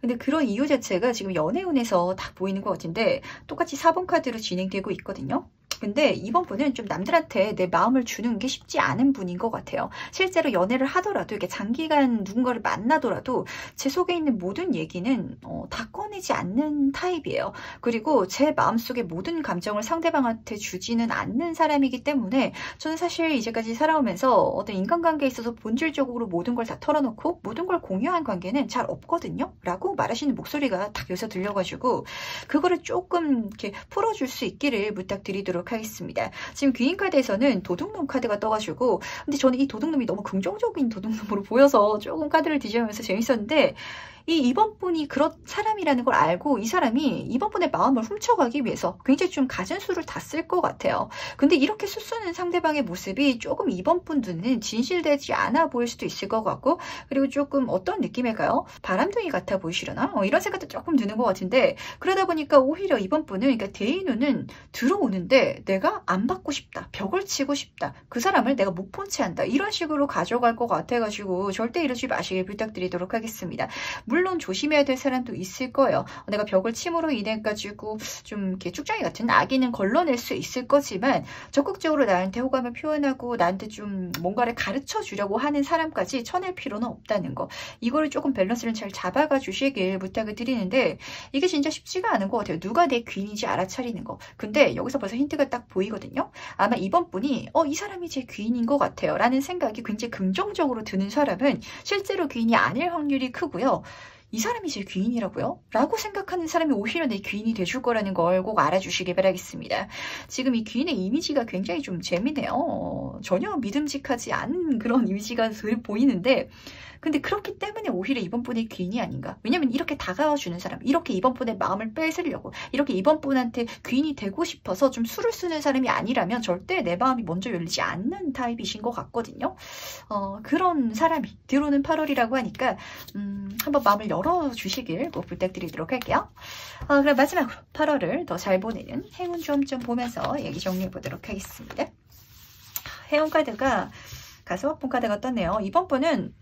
근데 그런 이유 자체가 지금 연애운에서 딱 보이는 것 같은데, 똑같이 4번 카드로 진행되고 있거든요. 근데 이번 분은 좀 남들한테 내 마음을 주는 게 쉽지 않은 분인 것 같아요. 실제로 연애를 하더라도, 이렇게 장기간 누군가를 만나더라도 제 속에 있는 모든 얘기는 다 꺼내지 않는 타입이에요. 그리고 제 마음속의 모든 감정을 상대방한테 주지는 않는 사람이기 때문에, 저는 사실 이제까지 살아오면서 어떤 인간관계에 있어서 본질적으로 모든 걸 다 털어놓고 모든 걸 공유한 관계는 잘 없거든요 라고 말하시는 목소리가 딱 여기서 들려가지고, 그거를 조금 이렇게 풀어줄 수 있기를 부탁드리도록 하겠습니다. 지금 귀인 카드에서는 도둑놈 카드가 떠가지고, 근데 저는 이 도둑놈이 너무 긍정적인 도둑놈으로 보여서 조금 카드를 뒤져보면서 재밌었는데, 이번 분이 그런 사람이라는 걸 알고 이 사람이 이번 분의 마음을 훔쳐가기 위해서 굉장히 좀 갖은 수를 다 쓸 것 같아요. 근데 이렇게 수쓰는 상대방의 모습이 조금 이번 분 눈에는 진실되지 않아 보일 수도 있을 것 같고, 그리고 조금 어떤 느낌일까요? 바람둥이 같아 보이시려나? 이런 생각도 조금 드는 것 같은데, 그러다 보니까 오히려 이번 분은, 그러니까 대인운은 들어오는데 내가 안 받고 싶다, 벽을 치고 싶다, 그 사람을 내가 못 본 채 한다, 이런 식으로 가져갈 것 같아가지고 절대 이러지 마시길 부탁드리도록 하겠습니다. 물론 조심해야 될 사람도 있을 거예요. 내가 벽을 침으로 인해 가지고 좀 이렇게 쭉정이 같은 아기는 걸러낼 수 있을 거지만 적극적으로 나한테 호감을 표현하고 나한테 좀 뭔가를 가르쳐 주려고 하는 사람까지 쳐낼 필요는 없다는 거. 이거를 조금 밸런스를 잘 잡아가 주시길 부탁을 드리는데 이게 진짜 쉽지가 않은 것 같아요. 누가 내 귀인인지 알아차리는 거. 근데 여기서 벌써 힌트가 딱 보이거든요. 아마 이번 분이 이 사람이 제 귀인인 것 같아요 라는 생각이 굉장히 긍정적으로 드는 사람은 실제로 귀인이 아닐 확률이 크고요. 이 사람이 제 귀인이라고요? 라고 생각하는 사람이 오히려 내 귀인이 돼줄 거라는 걸 꼭 알아주시기 바라겠습니다. 지금 이 귀인의 이미지가 굉장히 좀 재미네요. 전혀 믿음직하지 않은 그런 이미지가 보이는데 근데 그렇기 때문에 오히려 이번 분의 귀인이 아닌가. 왜냐면 이렇게 다가와 주는 사람, 이렇게 이번 분의 마음을 뺏으려고, 이렇게 이번 분한테 귀인이 되고 싶어서 좀 수를 쓰는 사람이 아니라면 절대 내 마음이 먼저 열리지 않는 타입이신 것 같거든요. 그런 사람이 들어오는 8월이라고 하니까 한번 마음을 열어주시길 꼭 부탁드리도록 할게요. 그럼 마지막으로 8월을 더 잘 보내는 행운 좀 보면서 얘기 정리해 보도록 하겠습니다. 행운 카드가 가슴아픈 카드가 떴네요. 이번 분은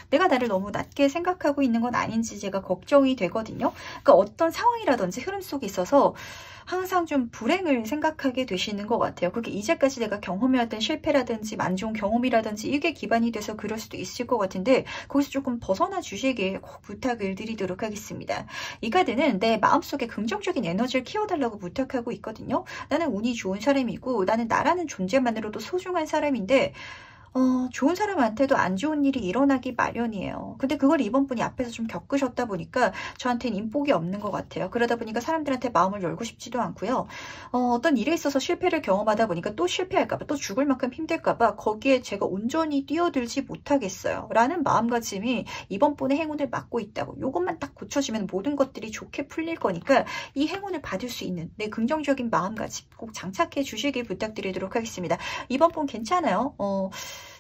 내가 나를 너무 낮게 생각하고 있는 건 아닌지 제가 걱정이 되거든요. 그러니까 어떤 상황이라든지 흐름 속에 있어서 항상 좀 불행을 생각하게 되시는 것 같아요. 그게 이제까지 내가 경험해왔던 실패라든지 안 좋은 경험이라든지 이게 기반이 돼서 그럴 수도 있을 것 같은데 거기서 조금 벗어나 주시길 꼭 부탁을 드리도록 하겠습니다. 이 카드는 내 마음속에 긍정적인 에너지를 키워달라고 부탁하고 있거든요. 나는 운이 좋은 사람이고 나는 나라는 존재만으로도 소중한 사람인데 좋은 사람한테도 안 좋은 일이 일어나기 마련이에요. 근데 그걸 이번 분이 앞에서 좀 겪으셨다 보니까 저한테는 인복이 없는 것 같아요. 그러다 보니까 사람들한테 마음을 열고 싶지도 않고요. 어떤 일에 있어서 실패를 경험하다 보니까 또 실패할까봐 또 죽을 만큼 힘들까봐 거기에 제가 온전히 뛰어들지 못하겠어요. 라는 마음가짐이 이번 분의 행운을 막고 있다고. 이것만 딱 고쳐지면 모든 것들이 좋게 풀릴 거니까 이 행운을 받을 수 있는 내 긍정적인 마음가짐 꼭 장착해 주시길 부탁드리도록 하겠습니다. 이번 분 괜찮아요.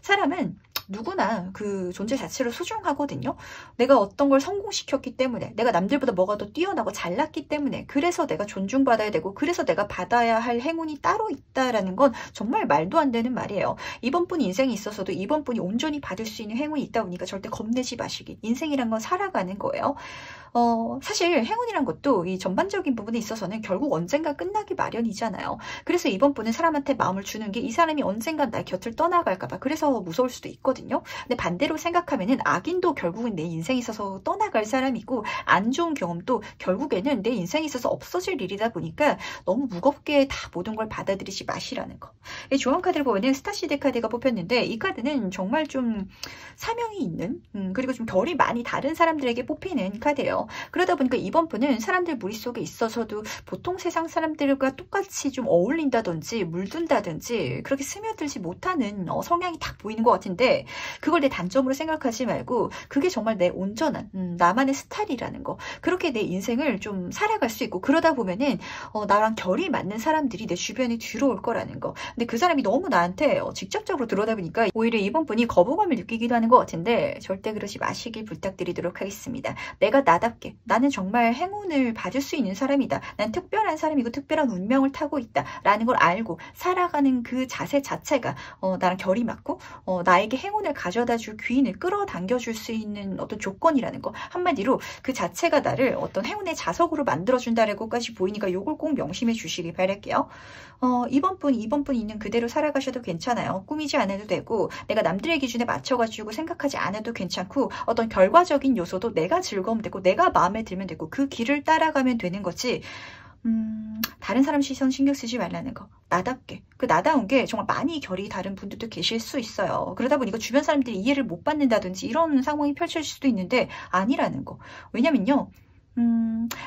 사람은 누구나 그 존재 자체로 소중하거든요. 내가 어떤 걸 성공시켰기 때문에 내가 남들보다 뭐가 더 뛰어나고 잘났기 때문에 그래서 내가 존중받아야 되고 그래서 내가 받아야 할 행운이 따로 있다라는 건 정말 말도 안 되는 말이에요. 이번 분 인생에 있어서도 이번 분이 온전히 받을 수 있는 행운이 있다 보니까 절대 겁내지 마시기. 인생이란 건 살아가는 거예요. 사실 행운이란 것도 이 전반적인 부분에 있어서는 결국 언젠가 끝나기 마련이잖아요. 그래서 이번 분은 사람한테 마음을 주는 게 이 사람이 언젠가 나 곁을 떠나갈까봐 그래서 무서울 수도 있거든요. 근데 반대로 생각하면은 악인도 결국은 내 인생에 있어서 떠나갈 사람이고 안 좋은 경험도 결국에는 내 인생에 있어서 없어질 일이다 보니까 너무 무겁게 다 모든 걸 받아들이지 마시라는 거. 이 조언 카드를 보면은 스타시드 카드가 뽑혔는데 이 카드는 정말 좀 사명이 있는 그리고 좀 결이 많이 다른 사람들에게 뽑히는 카드예요. 그러다 보니까 이번 분은 사람들 무리 속에 있어서도 보통 세상 사람들과 똑같이 좀 어울린다든지 물든다든지 그렇게 스며들지 못하는 성향이 딱 보이는 것 같은데 그걸 내 단점으로 생각하지 말고 그게 정말 내 온전한 나만의 스타일이라는 거. 그렇게 내 인생을 좀 살아갈 수 있고 그러다 보면은 나랑 결이 맞는 사람들이 내 주변에 들어올 거라는 거. 근데 그 사람이 너무 나한테 직접적으로 들어오다 보니까 오히려 이번 분이 거부감을 느끼기도 하는 것 같은데 절대 그러지 마시길 부탁드리도록 하겠습니다. 내가 나답게 나는 정말 행운을 받을 수 있는 사람이다. 난 특별한 사람이고 특별한 운명을 타고 있다. 라는 걸 알고 살아가는 그 자세 자체가 나랑 결이 맞고 나에게 행운을 가져다 줄 귀인을 끌어당겨 줄 수 있는 어떤 조건이라는 거. 한마디로 그 자체가 나를 어떤 행운의 자석으로 만들어준다라고까지 보이니까 요걸 꼭 명심해 주시기 바랄게요. 이번 분 있는 그대로 살아가셔도 괜찮아요. 꾸미지 않아도 되고 내가 남들의 기준에 맞춰가지고 생각하지 않아도 괜찮고 어떤 결과적인 요소도 내가 즐거우면 되고 내가 마음에 들면 되고 그 길을 따라가면 되는 거지 다른 사람 시선 신경 쓰지 말라는 거. 나답게. 그 나다운 게 정말 많이 결이 다른 분들도 계실 수 있어요. 그러다 보니까 주변 사람들이 이해를 못 받는다든지 이런 상황이 펼쳐질 수도 있는데 아니라는 거. 왜냐면요.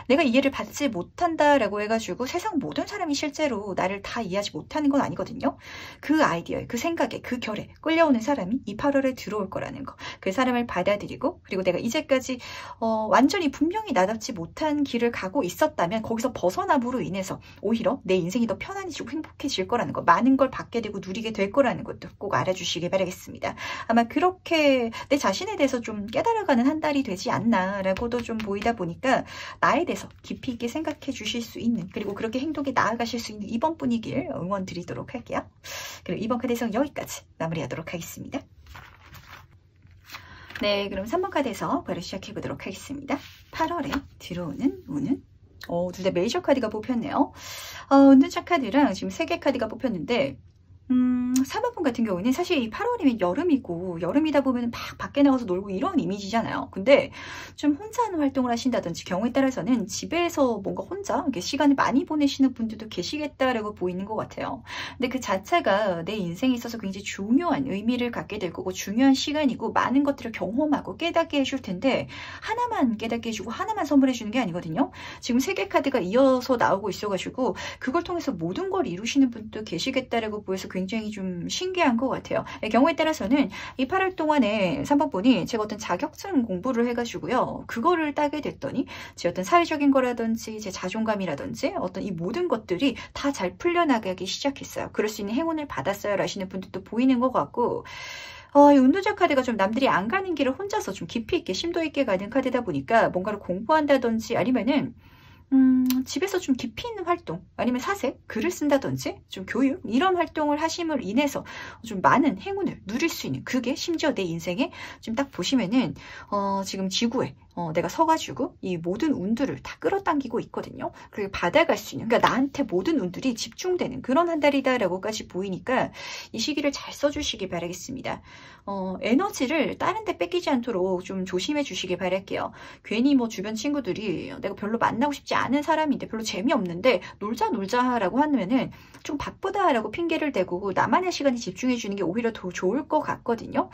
내가 이해를 받지 못한다라고 해가지고 세상 모든 사람이 실제로 나를 다 이해하지 못하는 건 아니거든요. 그 아이디어에, 그 생각에, 그 결에 끌려오는 사람이 이 8월에 들어올 거라는 거. 그 사람을 받아들이고 그리고 내가 이제까지 완전히 분명히 나답지 못한 길을 가고 있었다면 거기서 벗어남으로 인해서 오히려 내 인생이 더 편안해지고 행복해질 거라는 거. 많은 걸 받게 되고 누리게 될 거라는 것도 꼭 알아주시길 바라겠습니다. 아마 그렇게 내 자신에 대해서 좀 깨달아가는 한 달이 되지 않나라고도 좀 보이다 보니까 나에 대해서 깊이 있게 생각해 주실 수 있는 그리고 그렇게 행동에 나아가실 수 있는 이번 분이길 응원 드리도록 할게요. 그리고 이번 카드 해석 여기까지 마무리하도록 하겠습니다. 네, 그럼 3번 카드에서 바로 시작해 보도록 하겠습니다. 8월에 들어오는 운은? 둘 다 메이저 카드가 뽑혔네요. 은둔자 카드랑 지금 3개 카드가 뽑혔는데 3번분 같은 경우는 사실 이 8월이면 여름이고 여름이다 보면 막 밖에 나가서 놀고 이런 이미지잖아요. 근데 좀 혼자 하는 활동을 하신다든지 경우에 따라서는 집에서 뭔가 혼자 이렇게 시간을 많이 보내시는 분들도 계시겠다라고 보이는 것 같아요. 근데 그 자체가 내 인생에 있어서 굉장히 중요한 의미를 갖게 될 거고 중요한 시간이고 많은 것들을 경험하고 깨닫게 해줄 텐데 하나만 깨닫게 해주고 하나만 선물해 주는 게 아니거든요. 지금 3개 카드가 이어서 나오고 있어가지고 그걸 통해서 모든 걸 이루시는 분도 계시겠다라고 보여서 굉장히 좀 신기한 것 같아요. 경우에 따라서는 이 8월 동안에 3번 분이 제가 어떤 자격증 공부를 해가지고요. 그거를 따게 됐더니 제 어떤 사회적인 거라든지 제 자존감이라든지 어떤 이 모든 것들이 다 잘 풀려나가기 시작했어요. 그럴 수 있는 행운을 받았어요 라시는 분들도 보이는 것 같고 이 운둔자 카드가 좀 남들이 안 가는 길을 혼자서 좀 깊이 있게 심도 있게 가는 카드다 보니까 뭔가를 공부한다든지 아니면은 집에서 좀 깊이 있는 활동 아니면 사색, 글을 쓴다든지 좀 교육 이런 활동을 하심으로 인해서 좀 많은 행운을 누릴 수 있는 그게 심지어 내 인생에 지금 딱 보시면은 지금 지구에 내가 서가지고 이 모든 운들을 다 끌어당기고 있거든요. 그리고 받아갈 수 있는 그러니까 나한테 모든 운들이 집중되는 그런 한 달이다라고까지 보이니까 이 시기를 잘 써주시기 바라겠습니다. 에너지를 다른 데 뺏기지 않도록 좀 조심해 주시기 바랄게요. 괜히 뭐 주변 친구들이 내가 별로 만나고 싶지 않은 사람인데 별로 재미없는데 놀자라고 하면은 좀 바쁘다라고 핑계를 대고 나만의 시간에 집중해 주는 게 오히려 더 좋을 것 같거든요.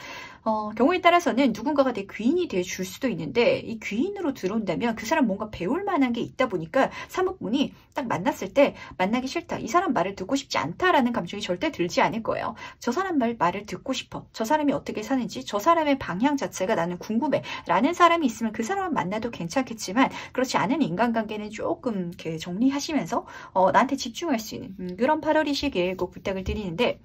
경우에 따라서는 누군가가 내 귀인이 돼 줄 수도 있는데 이 귀인으로 들어온다면 그 사람 뭔가 배울 만한 게 있다 보니까 사모분이 딱 만났을 때 만나기 싫다. 이 사람 말을 듣고 싶지 않다라는 감정이 절대 들지 않을 거예요. 저 사람 말을 듣고 싶어. 저 사람이 어떻게 사는지 저 사람의 방향 자체가 나는 궁금해 라는 사람이 있으면 그 사람을 만나도 괜찮겠지만 그렇지 않은 인간관계는 조금 이렇게 정리하시면서 나한테 집중할 수 있는 그런 8월이시길 꼭 부탁을 드리는데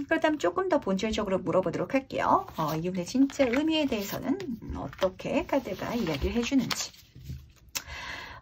그렇다면 조금 더 본질적으로 물어보도록 할게요. 이 운의 진짜 의미에 대해서는 어떻게 카드가 이야기를 해주는지.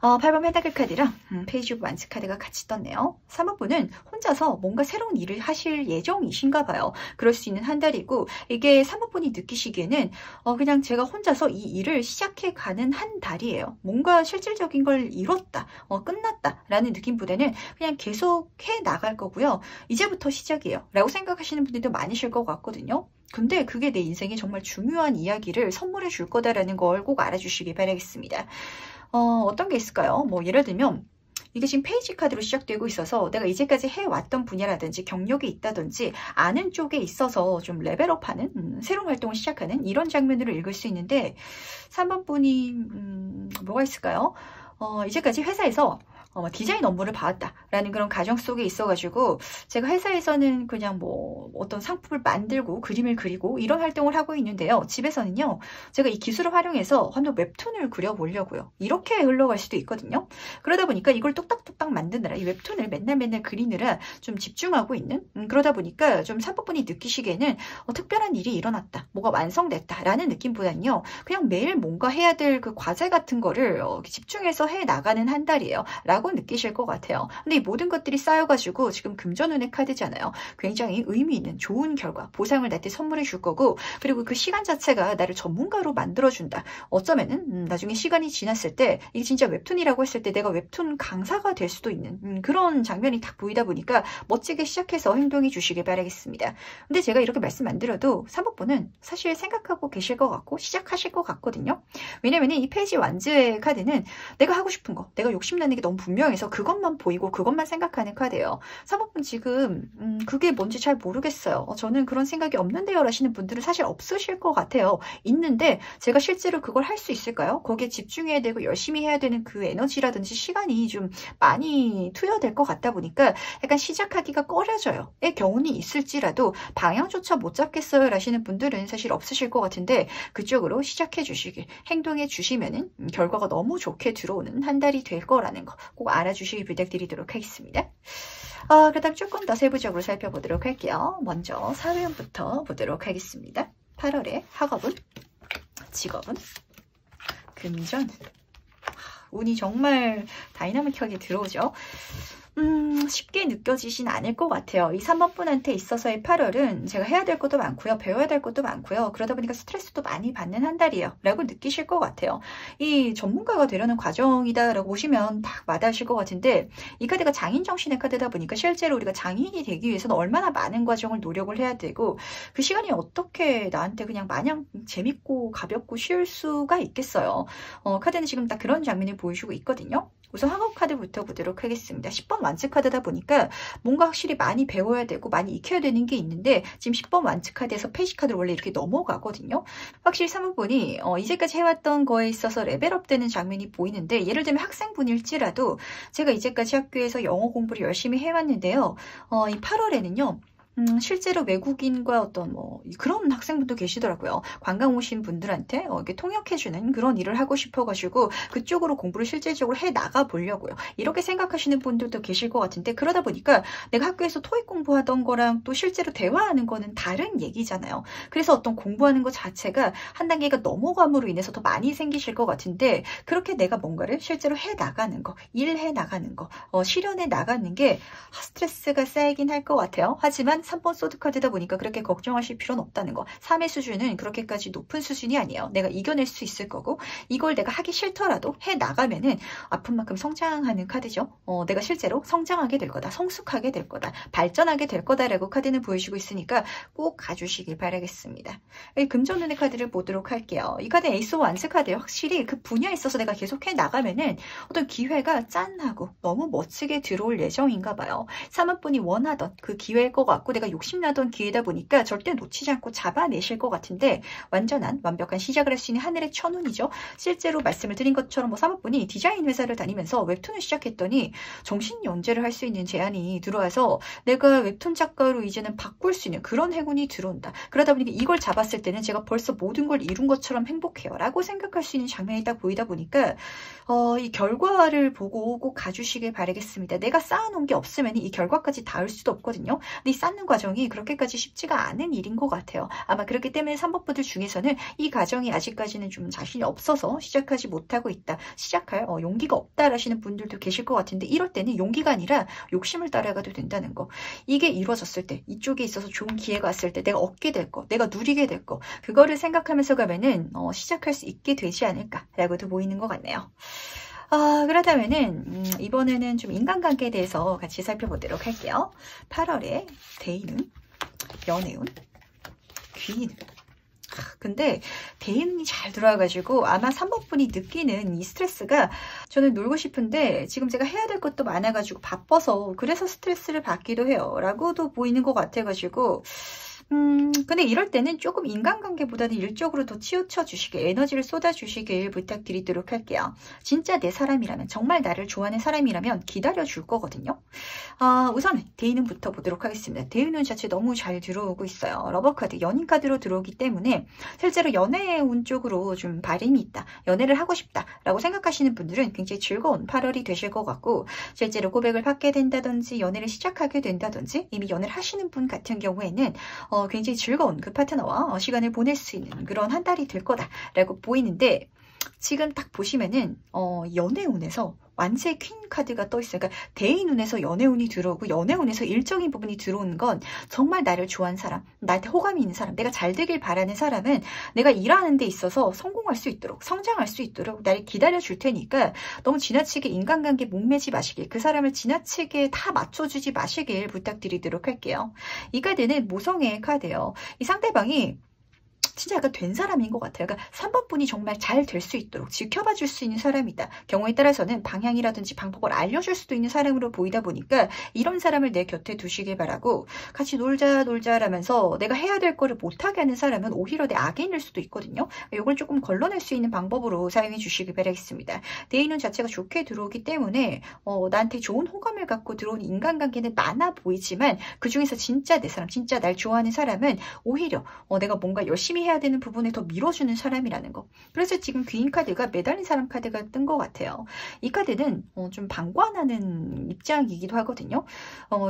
8번 펜타클 카드랑 페이지 오브 완스 카드가 같이 떴네요. 3번 분은 혼자서 뭔가 새로운 일을 하실 예정이신가 봐요. 그럴 수 있는 한 달이고 이게 3번 분이 느끼시기에는 그냥 제가 혼자서 이 일을 시작해 가는 한 달이에요. 뭔가 실질적인 걸 이뤘다, 끝났다 라는 느낌보다는 그냥 계속 해 나갈 거고요. 이제부터 시작이에요 라고 생각하시는 분들도 많으실 것 같거든요. 근데 그게 내 인생에 정말 중요한 이야기를 선물해 줄 거다라는 걸 꼭 알아주시기 바라겠습니다. 어떤 게 있을까요? 뭐 예를 들면 이게 지금 페이지 카드로 시작되고 있어서 내가 이제까지 해왔던 분야라든지 경력이 있다든지 아는 쪽에 있어서 좀 레벨업하는 새로운 활동을 시작하는 이런 장면으로 읽을 수 있는데 3번 분이 뭐가 있을까요? 이제까지 회사에서 디자인 업무를 봐왔다라는 그런 가정 속에 있어가지고 제가 회사에서는 그냥 뭐 어떤 상품을 만들고 그림을 그리고 이런 활동을 하고 있는데요. 집에서는요. 제가 이 기술을 활용해서 한번 웹툰을 그려보려고요. 이렇게 흘러갈 수도 있거든요. 그러다 보니까 이걸 뚝딱뚝딱 만드느라 이 웹툰을 맨날 그리느라 좀 집중하고 있는 그러다 보니까 좀 3번분이 느끼시기에는 특별한 일이 일어났다. 뭐가 완성됐다라는 느낌보다는요. 그냥 매일 뭔가 해야 될 그 과제 같은 거를 집중해서 해나가는 한 달이에요. 라고 느끼실 것 같아요. 근데 이 모든 것들이 쌓여가지고 지금 금전운의 카드잖아요. 굉장히 의미 있는 좋은 결과, 보상을 나한테 선물해 줄 거고 그리고 그 시간 자체가 나를 전문가로 만들어준다. 어쩌면은 나중에 시간이 지났을 때 이게 진짜 웹툰이라고 했을 때 내가 웹툰 강사가 될 수도 있는 그런 장면이 딱 보이다 보니까 멋지게 시작해서 행동해 주시길 바라겠습니다. 근데 제가 이렇게 말씀 안 드려도 3번분은 사실 생각하고 계실 것 같고 시작하실 것 같거든요. 왜냐면 이 페이지 완즈의 카드는 내가 하고 싶은 거, 내가 욕심나는 게 너무 분명해서 그것만 보이고 그것만 생각하는 카드예요. 3번분 지금 그게 뭔지 잘 모르겠어요. 저는 그런 생각이 없는데요 라시는 분들은 사실 없으실 것 같아요. 있는데 제가 실제로 그걸 할 수 있을까요? 거기에 집중해야 되고 열심히 해야 되는 그 에너지라든지 시간이 좀 많이 투여될 것 같다 보니까 약간 시작하기가 꺼려져요. 의 경우는 있을지라도 방향조차 못 잡겠어요 라시는 분들은 사실 없으실 것 같은데 그쪽으로 시작해 주시길 행동해 주시면은 결과가 너무 좋게 들어오는 한 달이 될 거라는 거 꼭 알아주시길 부탁드리도록 하겠습니다. 그다음 조금 더 세부적으로 살펴보도록 할게요. 먼저 사회운부터 보도록 하겠습니다. 8월에 학업은, 직업은, 금전, 운이 정말 다이나믹하게 들어오죠. 쉽게 느껴지진 않을 것 같아요. 이 3번 분한테 있어서의 8월은 제가 해야 될 것도 많고요. 배워야 될 것도 많고요. 그러다 보니까 스트레스도 많이 받는 한 달이에요. 라고 느끼실 것 같아요. 이 전문가가 되려는 과정이다 라고 보시면 딱 와닿으실 것 같은데 이 카드가 장인 정신의 카드다 보니까 실제로 우리가 장인이 되기 위해서는 얼마나 많은 과정을 노력을 해야 되고 그 시간이 어떻게 나한테 그냥 마냥 재밌고 가볍고 쉬울 수가 있겠어요. 카드는 지금 딱 그런 장면을 보여주고 있거든요. 우선 학업 카드부터 보도록 하겠습니다. 10번 완츠 카드다 보니까 뭔가 확실히 많이 배워야 되고 많이 익혀야 되는 게 있는데 지금 10번 완츠 카드에서 페이지 카드로 원래 이렇게 넘어가거든요. 확실히 사무분이 이제까지 해왔던 거에 있어서 레벨업 되는 장면이 보이는데 예를 들면 학생분일지라도 제가 이제까지 학교에서 영어 공부를 열심히 해왔는데요. 이 8월에는요. 실제로 외국인과 어떤 그런 학생분도 계시더라고요. 관광 오신 분들한테 이렇게 통역해주는 그런 일을 하고 싶어가지고 그쪽으로 공부를 실질적으로 해 나가 보려고요. 이렇게 생각하시는 분들도 계실 것 같은데 그러다 보니까 내가 학교에서 토익 공부하던 거랑 또 실제로 대화하는 거는 다른 얘기잖아요. 그래서 어떤 공부하는 것 자체가 한 단계가 넘어감으로 인해서 더 많이 생기실 것 같은데 그렇게 내가 뭔가를 실제로 해 나가는 거, 일해 나가는 거, 실현해 나가는 게 스트레스가 쌓이긴 할 것 같아요. 하지만 3번 소드카드다 보니까 그렇게 걱정하실 필요는 없다는 거. 3의 수준은 그렇게까지 높은 수준이 아니에요. 내가 이겨낼 수 있을 거고 이걸 내가 하기 싫더라도 해 나가면은 아픈 만큼 성장하는 카드죠. 내가 실제로 성장하게 될 거다. 성숙하게 될 거다. 발전하게 될 거다라고 카드는 보여주고 있으니까 꼭 가주시길 바라겠습니다. 금전운의 카드를 보도록 할게요. 이 카드 에이스 완스 카드예요. 확실히 그 분야에 있어서 내가 계속 해 나가면은 어떤 기회가 짠하고 너무 멋지게 들어올 예정인가 봐요. 3학분이 원하던 그 기회일 것 같고 내가 욕심나던 기회다 보니까 절대 놓치지 않고 잡아내실 것 같은데 완전한 완벽한 시작을 할 수 있는 하늘의 천운이죠. 실제로 말씀을 드린 것처럼 사모분이 디자인 회사를 다니면서 웹툰을 시작했더니 정신연재를 할 수 있는 제안이 들어와서 내가 웹툰 작가로 이제는 바꿀 수 있는 그런 행운이 들어온다. 그러다 보니까 이걸 잡았을 때는 제가 벌써 모든 걸 이룬 것처럼 행복해요. 라고 생각할 수 있는 장면이 딱 보이다 보니까 이 결과를 보고 꼭 가주시길 바라겠습니다. 내가 쌓아놓은 게 없으면 이 결과까지 닿을 수도 없거든요. 근데 이 쌓는 과정이 그렇게까지 쉽지가 않은 일인 것 같아요. 아마 그렇기 때문에 3번 분들 중에서는 이 과정이 아직까지는 좀 자신이 없어서 시작하지 못하고 있다. 시작할 용기가 없다 라시는 분들도 계실 것 같은데 이럴 때는 용기가 아니라 욕심을 따라가도 된다는 거. 이게 이루어졌을 때 이쪽에 있어서 좋은 기회가 왔을 때 내가 얻게 될 거, 내가 누리게 될 거 그거를 생각하면서 가면은 시작할 수 있게 되지 않을까라고도 보이는 것 같네요. 그렇다면은 이번에는 좀 인간관계에 대해서 같이 살펴보도록 할게요. 8월에 대인운, 연애운, 귀인운. 근데 대인운이 잘 들어와가지고 아마 3번 분이 느끼는 이 스트레스가 저는 놀고 싶은데 지금 제가 해야 될 것도 많아가지고 바빠서 그래서 스트레스를 받기도 해요. 라고도 보이는 것 같아가지고 근데 이럴 때는 조금 인간관계보다는 일적으로 더 치우쳐 주시길, 에너지를 쏟아 주시길 부탁드리도록 할게요. 진짜 내 사람이라면, 정말 나를 좋아하는 사람이라면 기다려 줄 거거든요. 우선 대인운부터 보도록 하겠습니다. 대인운 자체 너무 잘 들어오고 있어요. 러버카드, 연인카드로 들어오기 때문에 실제로 연애운 쪽으로 좀 바람이 있다, 연애를 하고 싶다 라고 생각하시는 분들은 굉장히 즐거운 8월이 되실 것 같고 실제로 고백을 받게 된다든지 연애를 시작하게 된다든지 이미 연애를 하시는 분 같은 경우에는 굉장히 즐거운 그 파트너와 시간을 보낼 수 있는 그런 한 달이 될 거다라고 보이는데 지금 딱 보시면은 연애운에서 완세의 퀸 카드가 떠 있어요. 그러니까 대인운에서 연애운이 들어오고 연애운에서 일적인 부분이 들어오는 건 정말 나를 좋아하는 사람, 나한테 호감이 있는 사람, 내가 잘 되길 바라는 사람은 내가 일하는 데 있어서 성공할 수 있도록, 성장할 수 있도록 나를 기다려 줄 테니까 너무 지나치게 인간관계 목매지 마시길, 그 사람을 지나치게 다 맞춰주지 마시길 부탁드리도록 할게요. 이 카드는 모성애의 카드예요. 이 상대방이 진짜 약간 된 사람인 것 같아요. 그러니까 3번 분이 정말 잘 될 수 있도록 지켜봐 줄 수 있는 사람이다. 경우에 따라서는 방향이라든지 방법을 알려줄 수도 있는 사람으로 보이다 보니까 이런 사람을 내 곁에 두시길 바라고 같이 놀자 라면서 내가 해야 될 거를 못하게 하는 사람은 오히려 내 악인일 수도 있거든요. 이걸 조금 걸러낼 수 있는 방법으로 사용해 주시길 바라겠습니다. 대인운 자체가 좋게 들어오기 때문에 나한테 좋은 호감을 갖고 들어온 인간관계는 많아 보이지만 그중에서 진짜 내 사람, 진짜 날 좋아하는 사람은 오히려 내가 뭔가 열심히 해야 되는 부분에 더 밀어주는 사람이라는 거. 그래서 지금 귀인 카드가 매달린 사람 카드가 뜬 것 같아요. 이 카드는 좀 방관하는 입장이기도 하거든요.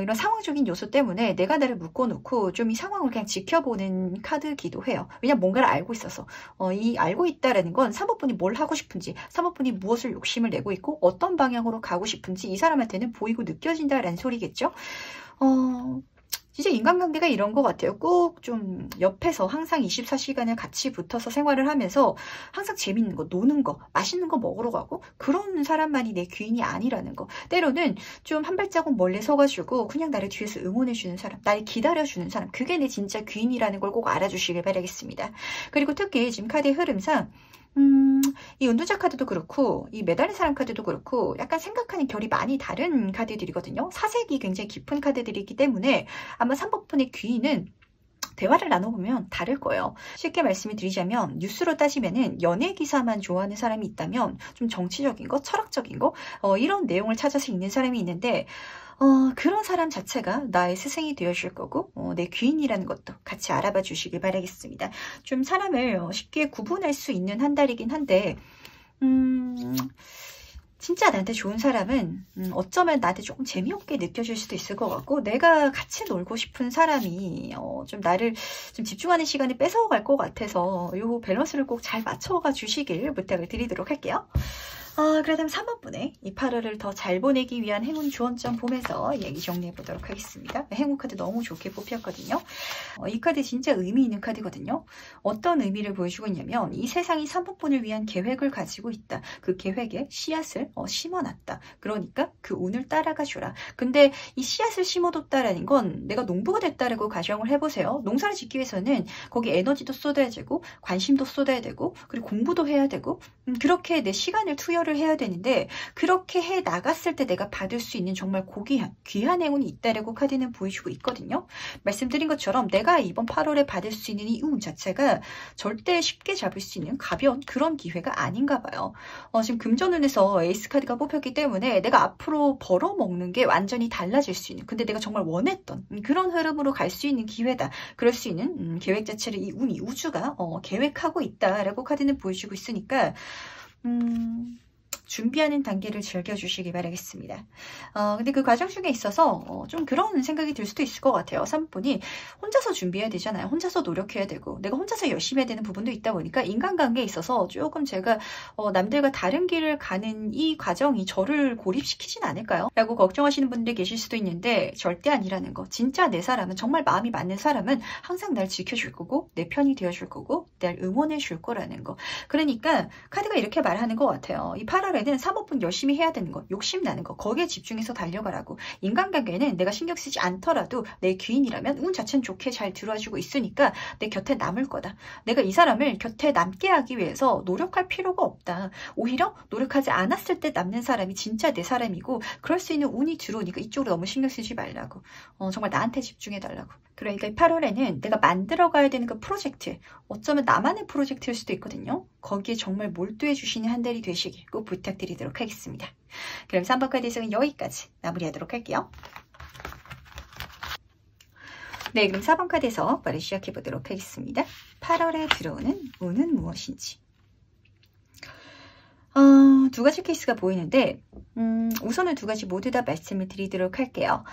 이런 상황적인 요소 때문에 내가 나를 묶어놓고 좀 이 상황을 그냥 지켜보는 카드기도 해요. 왜냐면 뭔가를 알고 있어서. 이 알고 있다라는 건 사모분이 뭘 하고 싶은지, 사모분이 무엇을 욕심을 내고 있고 어떤 방향으로 가고 싶은지 이 사람한테는 보이고 느껴진다라는 소리겠죠. 진짜 인간관계가 이런 것 같아요. 꼭 좀 옆에서 항상 24시간을 같이 붙어서 생활을 하면서 항상 재밌는 거, 노는 거, 맛있는 거 먹으러 가고 그런 사람만이 내 귀인이 아니라는 거. 때로는 좀 한 발자국 멀리 서가지고 그냥 나를 뒤에서 응원해주는 사람, 나를 기다려주는 사람, 그게 내 진짜 귀인이라는 걸 꼭 알아주시길 바라겠습니다. 그리고 특히 지금 카드의 흐름상 이 은둔자 카드도 그렇고 이 매달린 사람 카드도 그렇고 약간 생각하는 결이 많이 다른 카드들이거든요. 사색이 굉장히 깊은 카드들이기 때문에 아마 3번분의 귀인은 대화를 나눠보면 다를 거예요. 쉽게 말씀을 드리자면 뉴스로 따지면은 연예 기사만 좋아하는 사람이 있다면 좀 정치적인 거, 철학적인 거 이런 내용을 찾아서 읽는 사람이 있는데 그런 사람 자체가 나의 스승이 되어줄 거고 내 귀인이라는 것도 같이 알아봐 주시길 바라겠습니다. 좀 사람을 쉽게 구분할 수 있는 한 달이긴 한데 진짜 나한테 좋은 사람은 어쩌면 나한테 조금 재미없게 느껴질 수도 있을 것 같고 내가 같이 놀고 싶은 사람이 좀 나를 좀 집중하는 시간을 뺏어갈 것 같아서 이 밸런스를 꼭 잘 맞춰가 주시길 부탁을 드리도록 할게요. 그렇다면 3번분의 이 8월을 더 잘 보내기 위한 행운 주원점 보면서 얘기 정리해 보도록 하겠습니다. 행운 카드 너무 좋게 뽑혔거든요. 이 카드 진짜 의미 있는 카드거든요. 어떤 의미를 보여주고 있냐면 이 세상이 3번분을 위한 계획을 가지고 있다. 그 계획에 씨앗을 심어놨다. 그러니까 그 운을 따라가 주라. 근데 이 씨앗을 심어뒀다라는 건 내가 농부가 됐다라고 가정을 해보세요. 농사를 짓기 위해서는 거기 에너지도 쏟아야 되고 관심도 쏟아야 되고 그리고 공부도 해야 되고 그렇게 내 시간을 투여 를 해야 되는데 그렇게 해 나갔을 때 내가 받을 수 있는 정말 고귀한 귀한 행운이 있다라고 카드는 보여주고 있거든요. 말씀드린 것처럼 내가 이번 8월에 받을 수 있는 이 운 자체가 절대 쉽게 잡을 수 있는 가벼운 그런 기회가 아닌가 봐요. 지금 금전운에서 에이스 카드가 뽑혔기 때문에 내가 앞으로 벌어먹는 게 완전히 달라질 수 있는 근데 내가 정말 원했던 그런 흐름으로 갈 수 있는 기회다. 그럴 수 있는 계획 자체를 이 운이 우주가 계획하고 있다라고 카드는 보여주고 있으니까 준비하는 단계를 즐겨주시기 바라겠습니다. 근데 그 과정 중에 있어서 좀 그런 생각이 들 수도 있을 것 같아요. 3분이 혼자서 준비해야 되잖아요. 혼자서 노력해야 되고 내가 혼자서 열심히 해야 되는 부분도 있다 보니까 인간관계에 있어서 조금 제가 남들과 다른 길을 가는 이 과정이 저를 고립시키진 않을까요? 라고 걱정하시는 분들이 계실 수도 있는데 절대 아니라는 거. 진짜 내 사람은 정말 마음이 맞는 사람은 항상 날 지켜줄 거고 내 편이 되어줄 거고 날 응원해 줄 거라는 거. 그러니까 카드가 이렇게 말하는 것 같아요. 이 8월에는 사모분 열심히 해야 되는 거, 욕심나는 거, 거기에 집중해서 달려가라고. 인간관계는 내가 신경 쓰지 않더라도 내 귀인이라면 운 자체는 좋게 잘 들어와주고 있으니까 내 곁에 남을 거다. 내가 이 사람을 곁에 남게 하기 위해서 노력할 필요가 없다. 오히려 노력하지 않았을 때 남는 사람이 진짜 내 사람이고 그럴 수 있는 운이 들어오니까 이쪽으로 너무 신경 쓰지 말라고. 정말 나한테 집중해달라고. 그러니까 8월에는 내가 만들어가야 되는 그 프로젝트, 어쩌면 나만의 프로젝트일 수도 있거든요. 거기에 정말 몰두해 주시는 한 달이 되시길 꼭 부탁드리도록 하겠습니다. 그럼 3번 카드 해석은 여기까지 마무리하도록 할게요. 네, 그럼 4번 카드 해석 바로 시작해 보도록 하겠습니다. 8월에 들어오는 운은 무엇인지. 두 가지 케이스가 보이는데 우선은 두 가지 모두 다 말씀을 드리도록 할게요.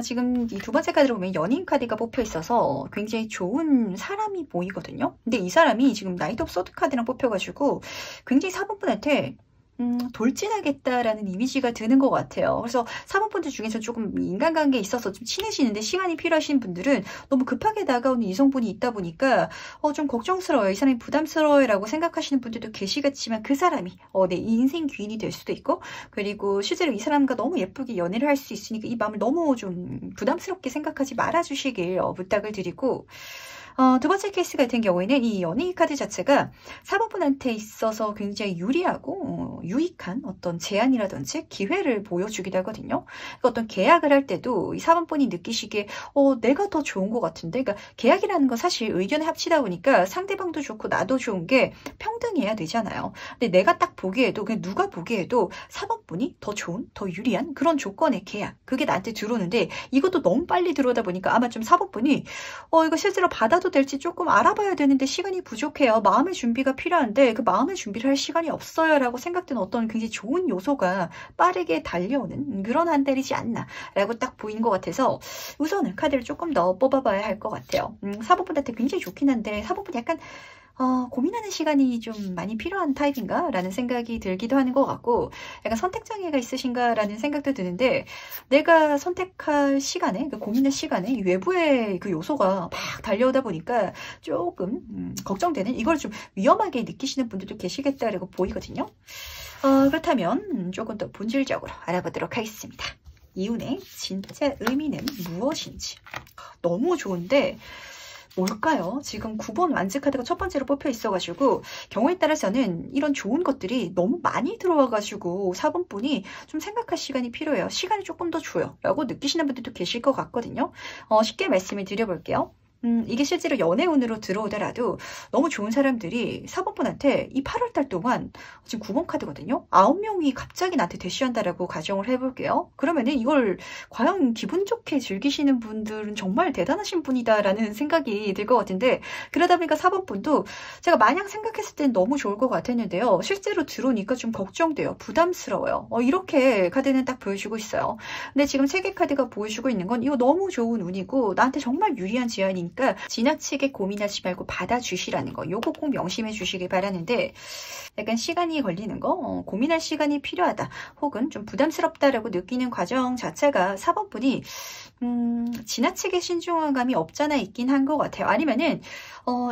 지금 이 두 번째 카드로 보면 연인 카드가 뽑혀 있어서 굉장히 좋은 사람이 보이거든요. 근데 이 사람이 지금 나이트 오브 소드 카드랑 뽑혀가지고 굉장히 4번분한테 돌진하겠다라는 이미지가 드는 것 같아요. 그래서 4번분들 중에서 조금 인간관계에 있어서 좀 친해지는데 시간이 필요하신 분들은 너무 급하게 다가오는 이성분이 있다 보니까 좀 걱정스러워요. 이 사람이 부담스러워요 라고 생각하시는 분들도 계시겠지만 그 사람이 내 인생 귀인이 될 수도 있고 그리고 실제로 이 사람과 너무 예쁘게 연애를 할 수 있으니까 이 마음을 너무 좀 부담스럽게 생각하지 말아주시길 부탁을 드리고 두 번째 케이스 같은 경우에는 이 연예인 카드 자체가 4번분한테 있어서 굉장히 유리하고 유익한 어떤 제안이라든지 기회를 보여주기도 하거든요. 그러니까 어떤 계약을 할 때도 이 4번분이 느끼시기에 내가 더 좋은 것 같은데 그러니까 계약이라는 건 사실 의견을 합치다 보니까 상대방도 좋고 나도 좋은 게 평등해야 되잖아요. 근데 내가 딱 보기에도 그냥 누가 보기에도 4번분이 더 좋은, 더 유리한 그런 조건의 계약 그게 나한테 들어오는데 이것도 너무 빨리 들어오다 보니까 아마 좀 4번분이 이거 실제로 받아도 가셔도 될지 조금 알아봐야 되는데 시간이 부족해요. 마음의 준비가 필요한데 그 마음의 준비를 할 시간이 없어요 라고 생각되는 어떤 굉장히 좋은 요소가 빠르게 달려오는 그런 한 달이지 않나 라고 딱 보이는 것 같아서 우선은 카드를 조금 더 뽑아봐야 할 것 같아요. 사법분한테 굉장히 좋긴 한데 사법분 약간 고민하는 시간이 좀 많이 필요한 타입인가? 라는 생각이 들기도 하는 것 같고 약간 선택장애가 있으신가? 라는 생각도 드는데 내가 선택할 시간에 그 고민할 시간에 이 외부의 그 요소가 막 달려오다 보니까 조금 걱정되는 이걸 좀 위험하게 느끼시는 분들도 계시겠다라고 보이거든요. 그렇다면 조금 더 본질적으로 알아보도록 하겠습니다. 이운의 진짜 의미는 무엇인지 너무 좋은데 뭘까요? 지금 9번 완즈 카드가 첫 번째로 뽑혀 있어가지고 경우에 따라서는 이런 좋은 것들이 너무 많이 들어와가지고 4번 분이 좀 생각할 시간이 필요해요. 시간을 조금 더 줘요 라고 느끼시는 분들도 계실 것 같거든요. 쉽게 말씀을 드려볼게요. 이게 실제로 연애운으로 들어오더라도 너무 좋은 사람들이 4번 분한테 이 8월달 동안 지금 9번 카드거든요. 9명이 갑자기 나한테 대시한다라고 가정을 해볼게요. 그러면은 이걸 과연 기분 좋게 즐기시는 분들은 정말 대단하신 분이다라는 생각이 들 것 같은데 그러다 보니까 4번 분도 제가 마냥 생각했을 땐 너무 좋을 것 같았는데요. 실제로 들어오니까 좀 걱정돼요. 부담스러워요. 이렇게 카드는 딱 보여주고 있어요. 근데 지금 3개 카드가 보여주고 있는 건 이거 너무 좋은 운이고 나한테 정말 유리한 제안이니까 지나치게 고민하지 말고 받아주시라는 거 요거 꼭 명심해 주시길 바라는데 약간 시간이 걸리는 거 고민할 시간이 필요하다 혹은 좀 부담스럽다라고 느끼는 과정 자체가 4번 분이 지나치게 신중한 감이 없잖아 있긴 한 것 같아요. 아니면은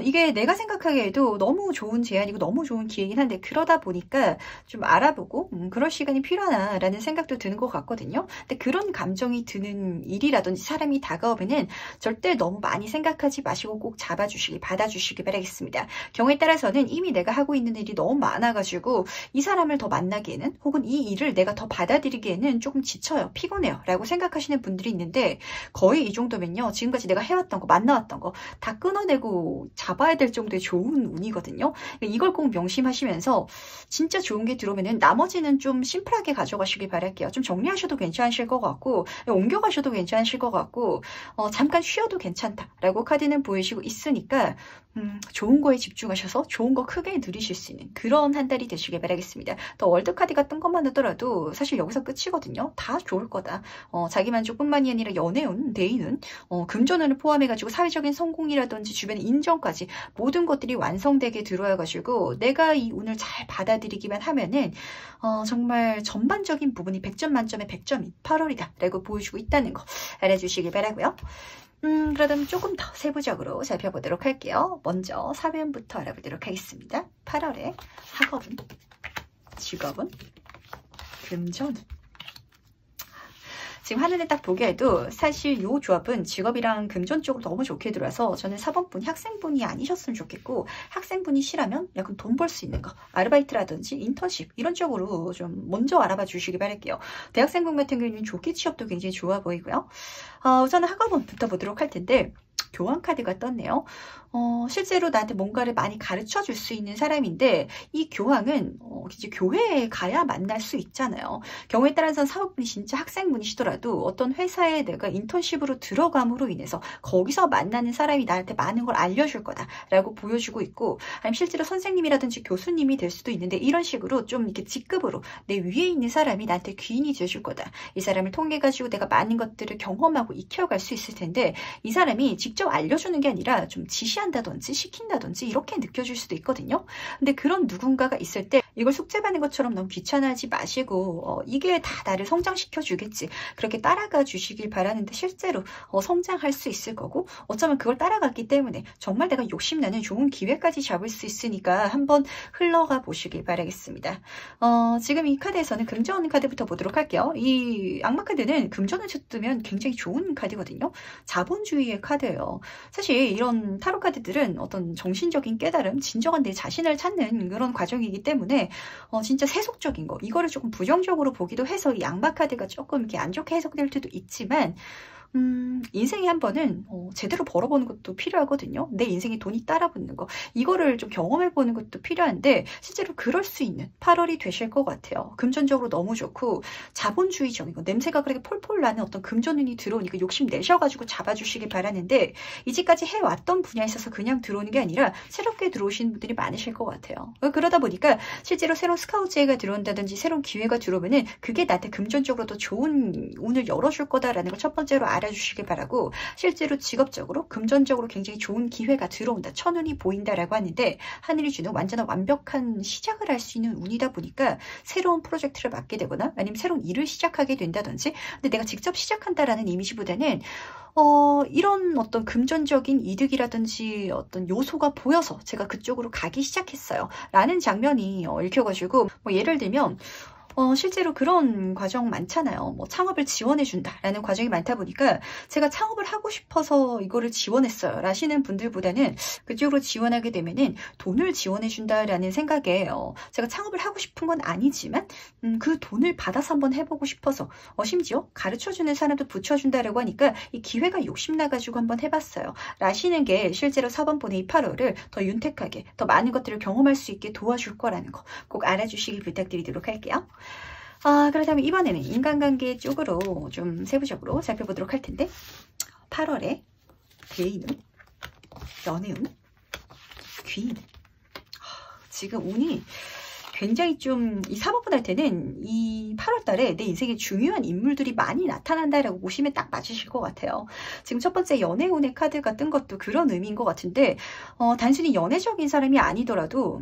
이게 내가 생각하기에도 너무 좋은 제안이고 너무 좋은 기회이긴 한데 그러다 보니까 좀 알아보고 그럴 시간이 필요하나라는 생각도 드는 것 같거든요. 근데 그런 감정이 드는 일이라든지 사람이 다가오면은 절대 너무 많이 생각하지 마시고 꼭 잡아주시기 받아주시기 바라겠습니다. 경우에 따라서는 이미 내가 하고 있는 일이 너무 많아가지고 이 사람을 더 만나기에는 혹은 이 일을 내가 더 받아들이기에는 조금 지쳐요. 피곤해요. 라고 생각하시는 분들이 있는데 거의 이 정도면요. 지금까지 내가 해왔던 거 만나왔던 거 다 끊어내고 잡아야 될 정도의 좋은 운이거든요. 이걸 꼭 명심하시면서 진짜 좋은 게 들어오면은 나머지는 좀 심플하게 가져가시길 바랄게요. 좀 정리하셔도 괜찮으실 것 같고 옮겨가셔도 괜찮으실 것 같고 잠깐 쉬어도 괜찮다라고 카드는 보이시고 있으니까 좋은 거에 집중하셔서 좋은 거 크게 누리실 수 있는 그런 한 달이 되시길 바라겠습니다. 더 월드카드가 뜬 것만 하더라도 사실 여기서 끝이거든요. 다 좋을 거다. 자기 만족뿐만이 아니라 연애운, 대인운, 금전운을 포함해가지고 사회적인 성공이라든지 주변의 인정까지 모든 것들이 완성되게 들어와가지고 내가 이 운을 잘 받아들이기만 하면은 정말 전반적인 부분이 100점 만점에 100점인 8월이다 라고 보여주고 있다는 거 알아주시길 바라고요. 그러면 조금 더 세부적으로 살펴보도록 할게요. 먼저 사변부터 알아보도록 하겠습니다. 8월의 학업은, 직업은, 금전운. 지금 화면에 딱 보기에도 사실 이 조합은 직업이랑 금전 쪽으로 너무 좋게 들어와서 저는 4번분이 학생분이 아니셨으면 좋겠고 학생분이시라면 약간 돈 벌 수 있는 거 아르바이트라든지 인턴십 이런 쪽으로 좀 먼저 알아봐 주시기 바랄게요. 대학생분 같은 경우는 조기 취업도 굉장히 좋아 보이고요. 우선은 학업운부터 보도록 할 텐데 교환 카드가 떴네요. 실제로 나한테 뭔가를 많이 가르쳐 줄 수 있는 사람인데 이 교황은 이제 교회에 가야 만날 수 있잖아요. 경우에 따라서는 사업분이 진짜 학생분이시더라도 어떤 회사에 내가 인턴십으로 들어감으로 인해서 거기서 만나는 사람이 나한테 많은 걸 알려줄 거다라고 보여주고 있고 아니면 실제로 선생님이라든지 교수님이 될 수도 있는데 이런 식으로 좀 이렇게 직급으로 내 위에 있는 사람이 나한테 귀인이 되어줄 거다. 이 사람을 통해 가지고 내가 많은 것들을 경험하고 익혀갈 수 있을 텐데 이 사람이 직접 알려주는 게 아니라 좀 지시한다든지 시킨다든지 이렇게 느껴질 수도 있거든요. 근데 그런 누군가가 있을 때 이걸 숙제받는 것처럼 너무 귀찮아하지 마시고 이게 다 나를 성장시켜 주겠지 그렇게 따라가 주시길 바라는데 실제로 성장할 수 있을 거고 어쩌면 그걸 따라갔기 때문에 정말 내가 욕심나는 좋은 기회까지 잡을 수 있으니까 한번 흘러가 보시길 바라겠습니다. 지금 이 카드에서는 금전 카드부터 보도록 할게요. 이 악마 카드는 금전을 뜨면 굉장히 좋은 카드거든요. 자본주의의 카드예요. 사실 이런 타로 카드들은 어떤 정신적인 깨달음, 진정한 내 자신을 찾는 그런 과정이기 때문에 진짜 세속적인 거 이거를 조금 부정적으로 보기도 해서 이 악마 카드가 조금 이렇게 안 좋게 해석될 수도 있지만 인생에 한 번은 제대로 벌어보는 것도 필요하거든요. 내 인생에 돈이 따라붙는 거. 이거를 좀 경험해보는 것도 필요한데 실제로 그럴 수 있는 8월이 되실 것 같아요. 금전적으로 너무 좋고 자본주의적인 거. 냄새가 그렇게 폴폴 나는 어떤 금전운이 들어오니까 욕심 내셔가지고 잡아주시길 바라는데 이제까지 해왔던 분야에 있어서 그냥 들어오는 게 아니라 새롭게 들어오시는 분들이 많으실 것 같아요. 그러다 보니까 실제로 새로운 스카우트제가 들어온다든지 새로운 기회가 들어오면은 그게 나한테 금전적으로 더 좋은 운을 열어줄 거다라는 걸 첫 번째로 알아주시길 바라고 실제로 직업적으로 금전적으로 굉장히 좋은 기회가 들어온다. 천운이 보인다라고 하는데 하늘이 주는 완전한 완벽한 시작을 할 수 있는 운이다 보니까 새로운 프로젝트를 맡게 되거나 아니면 새로운 일을 시작하게 된다든지 근데 내가 직접 시작한다라는 이미지보다는 이런 어떤 금전적인 이득이라든지 어떤 요소가 보여서 제가 그쪽으로 가기 시작했어요. 라는 장면이 읽혀가지고 뭐 예를 들면 실제로 그런 과정 많잖아요. 뭐 창업을 지원해준다라는 과정이 많다 보니까 제가 창업을 하고 싶어서 이거를 지원했어요. 라시는 분들보다는 그쪽으로 지원하게 되면은 돈을 지원해준다라는 생각에 제가 창업을 하고 싶은 건 아니지만 그 돈을 받아서 한번 해보고 싶어서 심지어 가르쳐주는 사람도 붙여준다라고 하니까 이 기회가 욕심나가지고 한번 해봤어요. 라시는 게 실제로 4번분의 이 8월을 더 윤택하게 더 많은 것들을 경험할 수 있게 도와줄 거라는 거 꼭 알아주시길 부탁드리도록 할게요. 그렇다면 이번에는 인간관계 쪽으로 좀 세부적으로 살펴보도록 할 텐데 8월에 대인운, 연애운, 귀인 지금 운이 굉장히 좀 이 4번분한테는 이 8월 달에 내 인생에 중요한 인물들이 많이 나타난다라고 보시면 딱 맞으실 것 같아요. 지금 첫 번째 연애운의 카드가 뜬 것도 그런 의미인 것 같은데 단순히 연애적인 사람이 아니더라도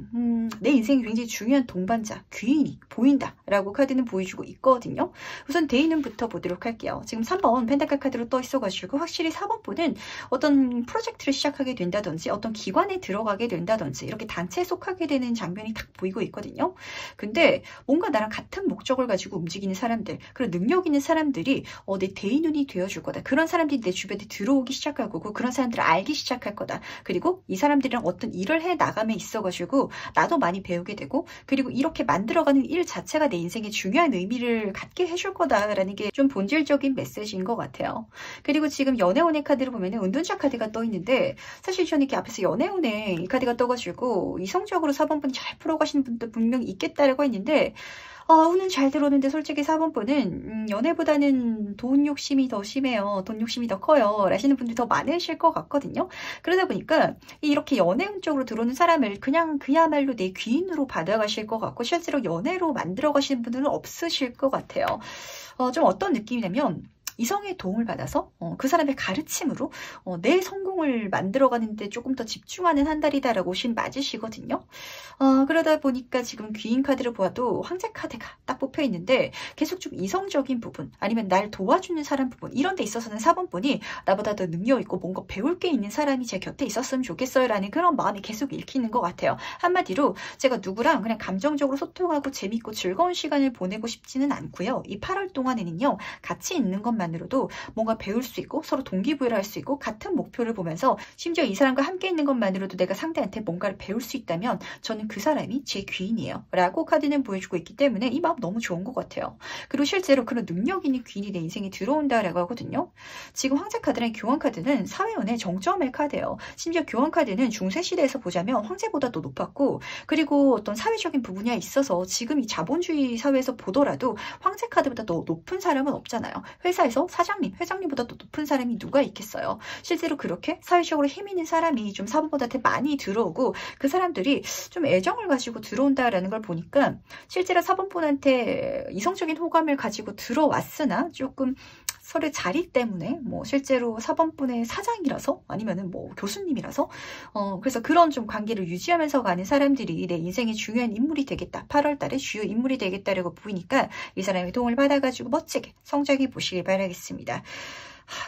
내 인생에 굉장히 중요한 동반자, 귀인이 보인다라고 카드는 보여주고 있거든요. 우선 대인운부터 보도록 할게요. 지금 3번 펜타클 카드로 떠 있어가지고 확실히 4번분은 어떤 프로젝트를 시작하게 된다든지 어떤 기관에 들어가게 된다든지 이렇게 단체에 속하게 되는 장면이 딱 보이고 있거든요. 근데 뭔가 나랑 같은 목적을 가지고 움직이는 사람들, 그런 능력 있는 사람들이 내 대인운이 되어줄 거다. 그런 사람들이 내 주변에 들어오기 시작할 거고 그런 사람들을 알기 시작할 거다. 그리고 이 사람들이랑 어떤 일을 해 나감에 있어가지고 나도 많이 배우게 되고 그리고 이렇게 만들어가는 일 자체가 내 인생에 중요한 의미를 갖게 해줄 거다라는 게 좀 본질적인 메시지인 것 같아요. 그리고 지금 연애운의 카드를 보면 은둔자 카드가 떠 있는데 사실 저는 이렇게 앞에서 연애운의 이 카드가 떠가지고 이성적으로 4번분이 잘 풀어가시는 분도 분명히 있겠다라고 했는데 운은 잘 들어오는데 솔직히 4번분은 연애보다는 돈 욕심이 더 심해요. 돈 욕심이 더 커요. 라시는 분들이 더 많으실 것 같거든요. 그러다 보니까 이렇게 연애운 쪽으로 들어오는 사람을 그냥 그야말로 내 귀인으로 받아가실 것 같고 실제로 연애로 만들어 가시는 분들은 없으실 것 같아요. 좀 어떤 느낌이냐면 이성의 도움을 받아서 그 사람의 가르침으로 내 성공을 만들어가는데 조금 더 집중하는 한 달이다라고 보시면 맞으시거든요. 그러다 보니까 지금 귀인 카드를 보아도 황제 카드가 딱 뽑혀 있는데 계속 좀 이성적인 부분 아니면 날 도와주는 사람 부분 이런 데 있어서는 4번분이 나보다 더 능력 있고 뭔가 배울 게 있는 사람이 제 곁에 있었으면 좋겠어요 라는 그런 마음이 계속 읽히는 것 같아요. 한마디로 제가 누구랑 그냥 감정적으로 소통하고 재밌고 즐거운 시간을 보내고 싶지는 않고요. 이 8월 동안에는요. 같이 있는 것만으로도 뭔가 배울 수 있고 서로 동기부여를 할 수 있고 같은 목표를 보면서 심지어 이 사람과 함께 있는 것만으로도 내가 상대한테 뭔가를 배울 수 있다면 저는 그 사람이 제 귀인이에요 라고 카드는 보여주고 있기 때문에 이 마음 너무 좋은 것 같아요. 그리고 실제로 그런 능력 있는 귀인이 내 인생에 들어온다라고 하거든요. 지금 황제 카드랑 교환 카드는 사회운의 정점의 카드예요. 심지어 교환 카드는 중세시대에서 보자면 황제보다 더 높았고 그리고 어떤 사회적인 부분에 있어서 지금 이 자본주의 사회에서 보더라도 황제 카드보다 더 높은 사람은 없잖아요. 회사에서 사장님, 회장님보다 더 높은 사람이 누가 있겠어요. 실제로 그렇게 사회적으로 힘 있는 사람이 좀 4번분한테 많이 들어오고 그 사람들이 좀 애정을 가지고 들어온다라는 걸 보니까 실제로 4번분한테 이성적인 호감을 가지고 들어왔으나 조금 서로의 자리 때문에 뭐 실제로 4번분의 사장이라서 아니면은 뭐 교수님이라서 그래서 그런 좀 관계를 유지하면서 가는 사람들이 내 인생의 중요한 인물이 되겠다. 8월 달에 주요 인물이 되겠다라고 보이니까 이 사람의 도움을 받아가지고 멋지게 성장해 보시길 바라겠습니다.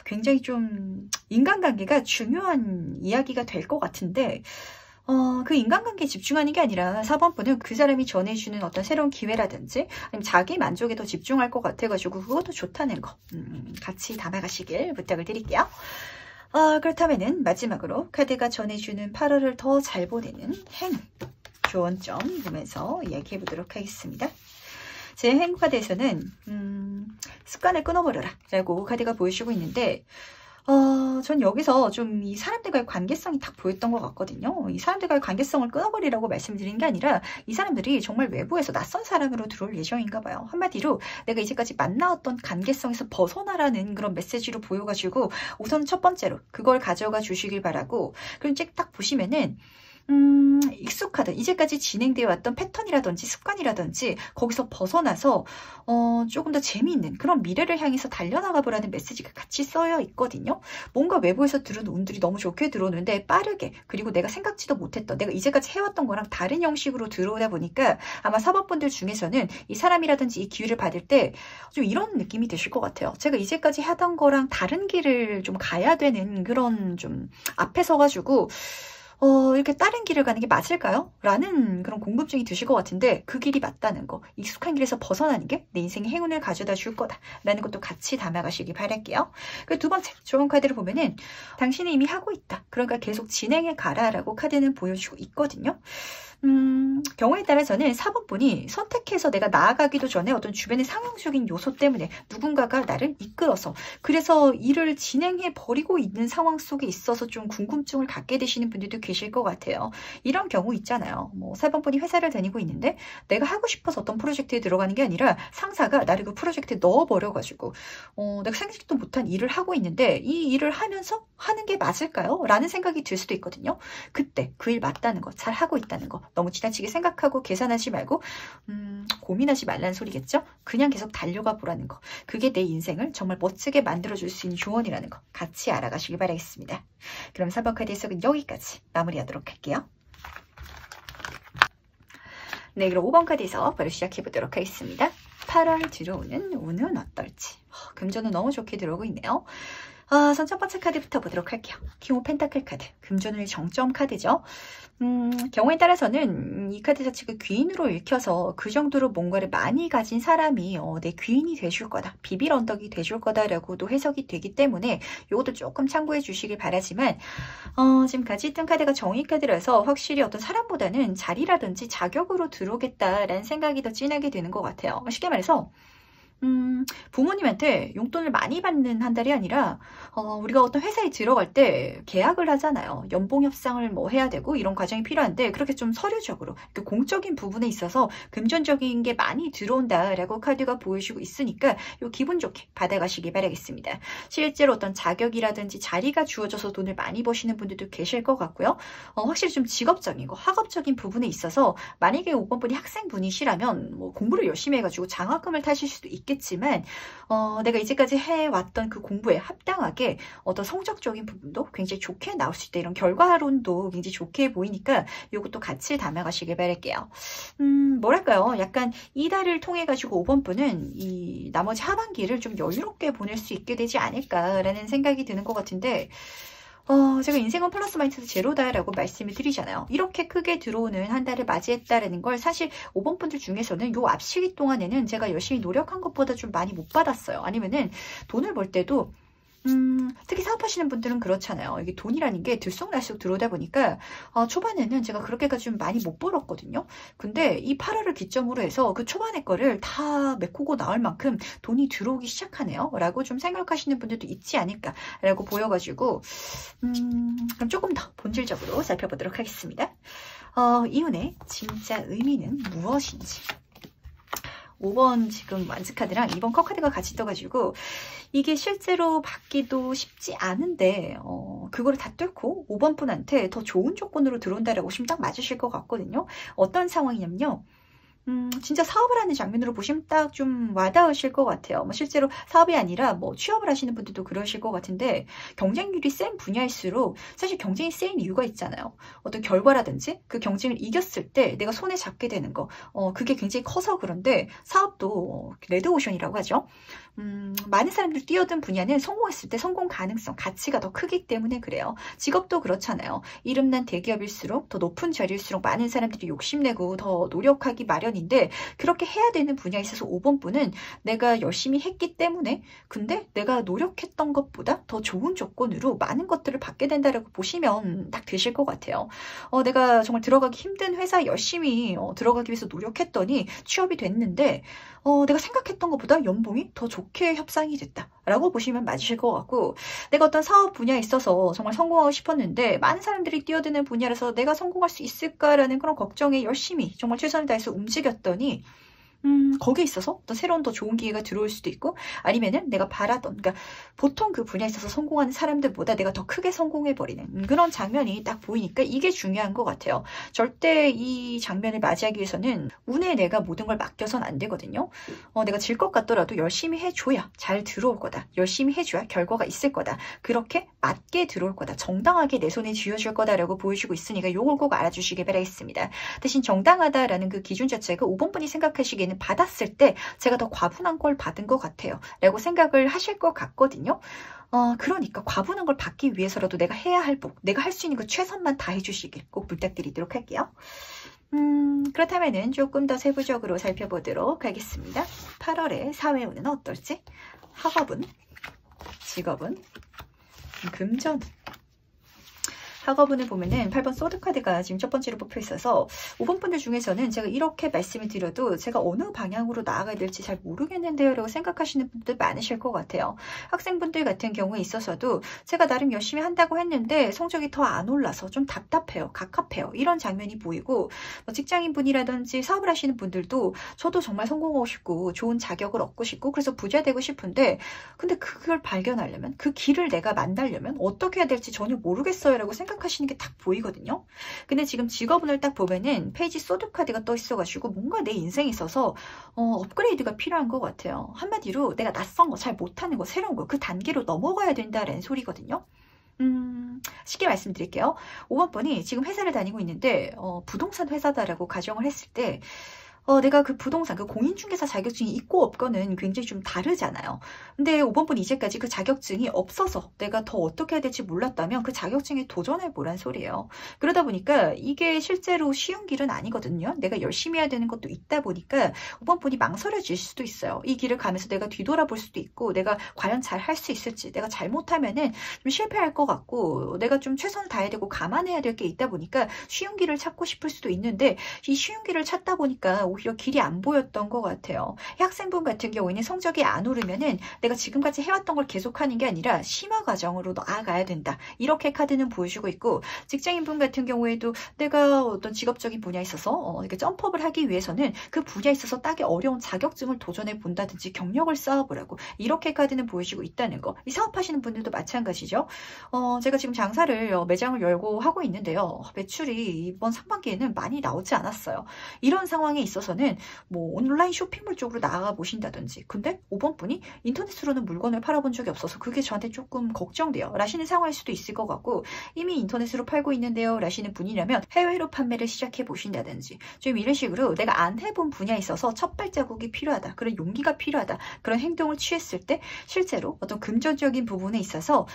굉장히 좀 인간관계가 중요한 이야기가 될 것 같은데 그 인간관계에 집중하는 게 아니라 4번분은 그 사람이 전해주는 어떤 새로운 기회라든지 아니면 자기 만족에 더 집중할 것 같아가지고 그것도 좋다는 거 같이 담아가시길 부탁을 드릴게요. 그렇다면은 마지막으로 카드가 전해주는 8월을 더 잘 보내는 행운 조언점 보면서 이야기해 보도록 하겠습니다. 제 행운 카드에서는 습관을 끊어버려라 라고 카드가 보여주고 있는데 전 여기서 좀 이 사람들과의 관계성이 딱 보였던 것 같거든요. 이 사람들과의 관계성을 끊어버리라고 말씀드린 게 아니라 이 사람들이 정말 외부에서 낯선 사람으로 들어올 예정인가 봐요. 한마디로 내가 이제까지 만나왔던 관계성에서 벗어나라는 그런 메시지로 보여가지고 우선 첫 번째로 그걸 가져가 주시길 바라고, 그럼 이제 딱 보시면은 익숙하던 이제까지 진행되어 왔던 패턴이라든지 습관이라든지 거기서 벗어나서 조금 더 재미있는 그런 미래를 향해서 달려나가 보라는 메시지가 같이 써여 있거든요. 뭔가 외부에서 들은 운들이 너무 좋게 들어오는데 빠르게, 그리고 내가 생각지도 못했던, 내가 이제까지 해왔던 거랑 다른 형식으로 들어오다 보니까 아마 사법분들 중에서는 이 사람이라든지 이 기회를 받을 때 좀 이런 느낌이 드실 것 같아요. 제가 이제까지 하던 거랑 다른 길을 좀 가야 되는 그런 좀 앞에 서가지고 이렇게 다른 길을 가는 게 맞을까요? 라는 그런 궁금증이 드실 것 같은데, 그 길이 맞다는 거, 익숙한 길에서 벗어나는 게 내 인생의 행운을 가져다 줄 거다 라는 것도 같이 담아가시기 바랄게요. 그 두 번째 좋은 카드를 보면은 당신이 이미 하고 있다, 그러니까 계속 진행해 가라 라고 카드는 보여주고 있거든요. 경우에 따라서는 4번분이 선택해서 내가 나아가기도 전에 어떤 주변의 상황적인 요소 때문에 누군가가 나를 이끌어서 그래서 일을 진행해 버리고 있는 상황 속에 있어서 좀 궁금증을 갖게 되시는 분들도 계실 것 같아요. 이런 경우 있잖아요. 뭐 4번분이 회사를 다니고 있는데 내가 하고 싶어서 어떤 프로젝트에 들어가는 게 아니라 상사가 나를 그 프로젝트에 넣어버려가지고 내가 생각지도 못한 일을 하고 있는데 이 일을 하면서 하는 게 맞을까요? 라는 생각이 들 수도 있거든요. 그때 그 일 맞다는 거, 잘 하고 있다는 거 너무 지나치게 생각하고 계산하지 말고 고민하지 말라는 소리겠죠? 그냥 계속 달려가 보라는 거. 그게 내 인생을 정말 멋지게 만들어줄 수 있는 조언이라는 거 같이 알아가시길 바라겠습니다. 그럼 4번 카드 해석은 여기까지 마무리하도록 할게요. 네, 그럼 5번 카드 해석 바로 시작해보도록 하겠습니다. 8월 들어오는 운은 어떨지. 금전은 너무 좋게 들어오고 있네요. 우선 첫 번째 카드부터 보도록 할게요. 킹 오브 펜타클 카드, 금전운의 정점 카드죠. 경우에 따라서는 이 카드 자체가 귀인으로 읽혀서 그 정도로 뭔가를 많이 가진 사람이 내 귀인이 돼줄 거다, 비빌 언덕이 돼줄 거다라고도 해석이 되기 때문에 이것도 조금 참고해 주시길 바라지만 지금 같이 있던 카드가 정의 카드라서 확실히 어떤 사람보다는 자리라든지 자격으로 들어오겠다라는 생각이 더 진하게 되는 것 같아요. 쉽게 말해서 부모님한테 용돈을 많이 받는 한 달이 아니라 우리가 어떤 회사에 들어갈 때 계약을 하잖아요. 연봉 협상을 뭐 해야 되고 이런 과정이 필요한데 그렇게 좀 서류적으로 공적인 부분에 있어서 금전적인 게 많이 들어온다라고 카드가 보여주고 있으니까 요 기분 좋게 받아가시기 바라겠습니다. 실제로 어떤 자격이라든지 자리가 주어져서 돈을 많이 버시는 분들도 계실 것 같고요. 확실히 좀 직업적인 거, 학업적인 부분에 있어서 만약에 5번분이 학생분이시라면 뭐 공부를 열심히 해가지고 장학금을 타실 수도 있겠지만 내가 이제까지 해왔던 그 공부에 합당하게 어떤 성적적인 부분도 굉장히 좋게 나올 수 있다. 이런 결과론도 굉장히 좋게 보이니까 이것도 같이 담아가시길 바랄게요. 뭐랄까요. 약간 이 달을 통해 가지고 5번 분은 이 나머지 하반기를 좀 여유롭게 보낼 수 있게 되지 않을까라는 생각이 드는 것 같은데 제가 인생은 플러스 마이너스 제로다라고 말씀을 드리잖아요. 이렇게 크게 들어오는 한 달을 맞이했다라는 걸 사실 5번 분들 중에서는 요 앞 시기 동안에는 제가 열심히 노력한 것보다 좀 많이 못 받았어요. 아니면은 돈을 벌 때도 특히 사업하시는 분들은 그렇잖아요. 이게 돈이라는 게 들쑥날쑥 들어오다 보니까 초반에는 제가 그렇게까지 좀 많이 못 벌었거든요. 근데 이 8월을 기점으로 해서 그 초반에 거를 다 메꾸고 나올 만큼 돈이 들어오기 시작하네요. 라고 좀 생각하시는 분들도 있지 않을까 라고 보여가지고 그럼 조금 더 본질적으로 살펴보도록 하겠습니다. 이운의 진짜 의미는 무엇인지. 5번 지금 완스카드랑 2번 컵카드가 같이 떠가지고 이게 실제로 받기도 쉽지 않은데 그거를 다 뚫고 5번 분한테 더 좋은 조건으로 들어온다라고 보시면 딱 맞으실 것 같거든요. 어떤 상황이냐면요. 진짜 사업을 하는 장면으로 보시면 딱 좀 와닿으실 것 같아요. 뭐 실제로 사업이 아니라 뭐 취업을 하시는 분들도 그러실 것 같은데 경쟁률이 센 분야일수록 사실 경쟁이 센 이유가 있잖아요. 어떤 결과라든지 그 경쟁을 이겼을 때 내가 손에 잡게 되는 거 그게 굉장히 커서 그런데 사업도 레드오션이라고 하죠. 많은 사람들이 뛰어든 분야는 성공했을 때 성공 가능성, 가치가 더 크기 때문에 그래요. 직업도 그렇잖아요. 이름난 대기업일수록 더 높은 자리일수록 많은 사람들이 욕심내고 더 노력하기 마련이고 장면인데 그렇게 해야 되는 분야에 있어서 5번 분은 내가 열심히 했기 때문에 근데 내가 노력했던 것보다 더 좋은 조건으로 많은 것들을 받게 된다라고 보시면 딱 되실 것 같아요. 내가 정말 들어가기 힘든 회사에 열심히 들어가기 위해서 노력했더니 취업이 됐는데 내가 생각했던 것보다 연봉이 더 좋게 협상이 됐다라고 보시면 맞으실 것 같고 내가 어떤 사업 분야에 있어서 정말 성공하고 싶었는데 많은 사람들이 뛰어드는 분야라서 내가 성공할 수 있을까라는 그런 걱정에 열심히 정말 최선을 다해서 움직였더니 거기에 있어서 또 새로운 더 좋은 기회가 들어올 수도 있고 아니면은 내가 바라던 그러니까 보통 그 분야에 있어서 성공하는 사람들보다 내가 더 크게 성공해버리는 그런 장면이 딱 보이니까 이게 중요한 것 같아요. 절대 이 장면을 맞이하기 위해서는 운에 내가 모든 걸 맡겨서는 안 되거든요. 내가 질 것 같더라도 열심히 해줘야 잘 들어올 거다. 열심히 해줘야 결과가 있을 거다. 그렇게 맞게 들어올 거다. 정당하게 내 손에 쥐어줄 거다라고 보여주고 있으니까 이걸 꼭 알아주시기 바라겠습니다. 대신 정당하다라는 그 기준 자체가 5번 분이 생각하시기에는 받았을 때 제가 더 과분한 걸 받은 것 같아요 라고 생각을 하실 것 같거든요. 그러니까 과분한 걸 받기 위해서라도 내가 해야 할 복, 내가 할 수 있는 그 최선만 다해주시길 꼭 부탁드리도록 할게요. 그렇다면은 조금 더 세부적으로 살펴보도록 하겠습니다. 8월에 사회운은 어떨지? 학업은, 직업은, 금전은. 학업운을 보면은 8번 소드카드가 지금 첫 번째로 뽑혀 있어서 5번 분들 중에서는 제가 이렇게 말씀을 드려도 제가 어느 방향으로 나아가야 될지 잘 모르겠는데요 라고 생각하시는 분들 많으실 것 같아요. 학생분들 같은 경우에 있어서도 제가 나름 열심히 한다고 했는데 성적이 더 안 올라서 좀 답답해요. 갑갑해요. 이런 장면이 보이고 직장인분이라든지 사업을 하시는 분들도 저도 정말 성공하고 싶고 좋은 자격을 얻고 싶고 그래서 부자 되고 싶은데 근데 그걸 발견하려면 그 길을 내가 만나려면 어떻게 해야 될지 전혀 모르겠어요 라고 생각하시는 게 딱 보이거든요. 근데 지금 직업운을 딱 보면은 페이지 소드 카드가 떠 있어가지고 뭔가 내 인생에 있어서 업그레이드가 필요한 것 같아요. 한마디로 내가 낯선 거, 잘 못하는 거, 새로운 거 그 단계로 넘어가야 된다라는 소리거든요. 쉽게 말씀드릴게요. 5번 번이 지금 회사를 다니고 있는데 부동산 회사다라고 가정을 했을 때 내가 그 부동산, 그 공인중개사 자격증이 있고 없고는 굉장히 좀 다르잖아요. 근데 5번 분 이제까지 그 자격증이 없어서 내가 더 어떻게 해야 될지 몰랐다면 그 자격증에 도전해보란 소리예요. 그러다 보니까 이게 실제로 쉬운 길은 아니거든요. 내가 열심히 해야 되는 것도 있다 보니까 5번 분이 망설여질 수도 있어요. 이 길을 가면서 내가 뒤돌아볼 수도 있고 내가 과연 잘 할 수 있을지 내가 잘못하면은 좀 실패할 것 같고 내가 좀 최선을 다해야 되고 감안해야 될 게 있다 보니까 쉬운 길을 찾고 싶을 수도 있는데 이 쉬운 길을 찾다 보니까 오히려 길이 안 보였던 것 같아요. 학생분 같은 경우에는 성적이 안 오르면은 내가 지금까지 해왔던 걸 계속하는 게 아니라 심화 과정으로 나아가야 된다. 이렇게 카드는 보여주고 있고 직장인분 같은 경우에도 내가 어떤 직업적인 분야에 있어서 이렇게 점프업을 하기 위해서는 그 분야에 있어서 따기 어려운 자격증을 도전해 본다든지 경력을 쌓아보라고 이렇게 카드는 보여주고 있다는 거. 이 사업하시는 분들도 마찬가지죠. 제가 지금 장사를 매장을 열고 하고 있는데요. 매출이 이번 상반기에는 많이 나오지 않았어요. 이런 상황에 있어서는 뭐 온라인 쇼핑몰 쪽으로 나가 보신다든지 근데 5번 분이 인터넷으로는 물건을 팔아본 적이 없어서 그게 저한테 조금 걱정돼요 라시는 상황일 수도 있을 것 같고 이미 인터넷으로 팔고 있는데요 라시는 분이라면 해외로 판매를 시작해 보신다든지 좀 이런 식으로 내가 안 해본 분야에 있어서 첫 발자국이 필요하다 그런 용기가 필요하다 그런 행동을 취했을 때 실제로 어떤 금전적인 부분에 있어서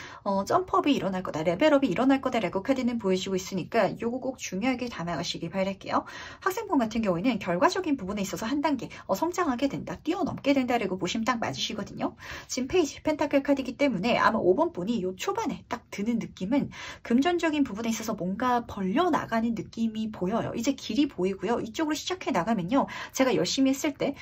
점프업이 일어날 거다 레벨업이 일어날 거다라고 카드는 보여주고 있으니까 요거 꼭 중요하게 담아가시기 바랄게요. 학생분 같은 경우에는 결과적인 부분에 있어서 한 단계 성장하게 된다, 뛰어넘게 된다라고 보시면 딱 맞으시거든요. 지금 페이지 펜타클 카드이기 때문에 아마 5번 분이 요 초반에 딱 드는 느낌은 금전적인 부분에 있어서 뭔가 벌려나가는 느낌이 보여요. 이제 길이 보이고요. 이쪽으로 시작해 나가면요. 제가 열심히 했을 때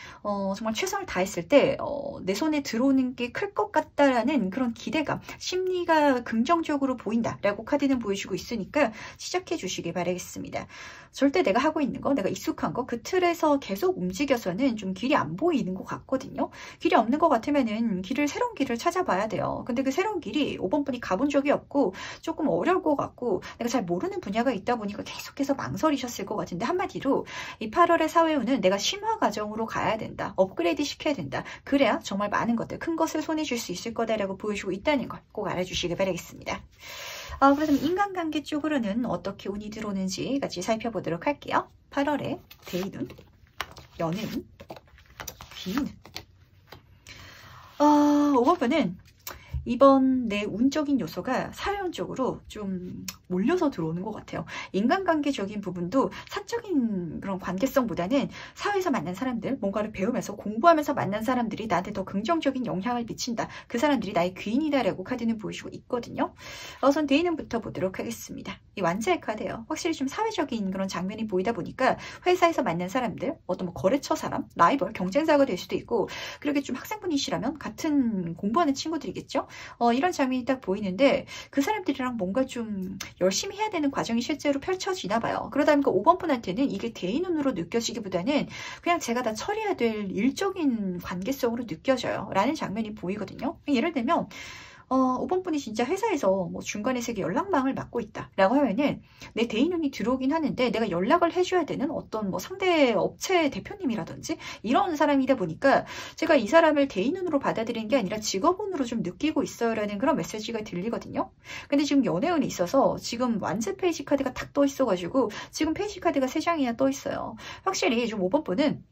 정말 최선을 다했을 때 내 손에 들어오는 게 클 것 같다라는 그런 기대감, 심리가 긍정적으로 보인다라고 카드는 보여주고 있으니까 시작해 주시기 바라겠습니다. 절대 내가 하고 있는 거, 내가 익숙한 거, 그 틀에서 계속 움직여서는 좀 길이 안 보이는 것 같거든요. 길이 없는 것 같으면은 새로운 길을 찾아봐야 돼요. 근데 그 새로운 길이 5번 분이 가본 적이 없고 조금 어려울 것 같고 내가 잘 모르는 분야가 있다 보니까 계속해서 망설이셨을 것 같은데 한마디로 이 8월의 사회운은 내가 심화 과정으로 가야 된다. 업그레이드 시켜야 된다. 그래야 정말 많은 것들, 큰 것을 손에 줄 수 있을 거다라고 보여주고 있다는 걸 꼭 알아주시기 바라겠습니다. 그렇다면 인간관계 쪽으로는 어떻게 운이 들어오는지 같이 살펴보도록 할게요. 8월에 대인운, 연애운, 비인운. 5번 분은 이번 내 운적인 요소가 사회운적으로 좀 몰려서 들어오는 것 같아요. 인간관계적인 부분도 사적인 그런 관계성보다는 사회에서 만난 사람들, 뭔가를 배우면서 공부하면서 만난 사람들이 나한테 더 긍정적인 영향을 미친다. 그 사람들이 나의 귀인이다라고 카드는 보여주고 있거든요. 우선 대인운부터 보도록 하겠습니다. 이 완자의 카드예요. 확실히 좀 사회적인 그런 장면이 보이다 보니까 회사에서 만난 사람들, 어떤 뭐 거래처 사람, 라이벌, 경쟁자가 될 수도 있고, 그렇게 좀 학생분이시라면 같은 공부하는 친구들이겠죠. 이런 장면이 딱 보이는데 그 사람들이랑 뭔가 좀 열심히 해야 되는 과정이 실제로 펼쳐지나 봐요. 그러다 보니까 5번 분한테는 이게 대인운으로 느껴지기보다는 그냥 제가 다 처리해야 될 일적인 관계성으로 느껴져요. 라는 장면이 보이거든요. 예를 들면 5번 분이 진짜 회사에서 뭐 중간에서 연락망을 맡고 있다 라고 하면은 내 대인운이 들어오긴 하는데 내가 연락을 해줘야 되는 어떤 뭐 상대 업체 대표님이라든지 이런 사람이다 보니까 제가 이 사람을 대인운으로 받아들이는 게 아니라 직업운으로 좀 느끼고 있어요 라는 그런 메시지가 들리거든요. 근데 지금 연애운이 있어서 지금 완즈 페이지 카드가 탁 떠 있어가지고 지금 페이지 카드가 3장이나 떠 있어요. 확실히 좀 5번 분은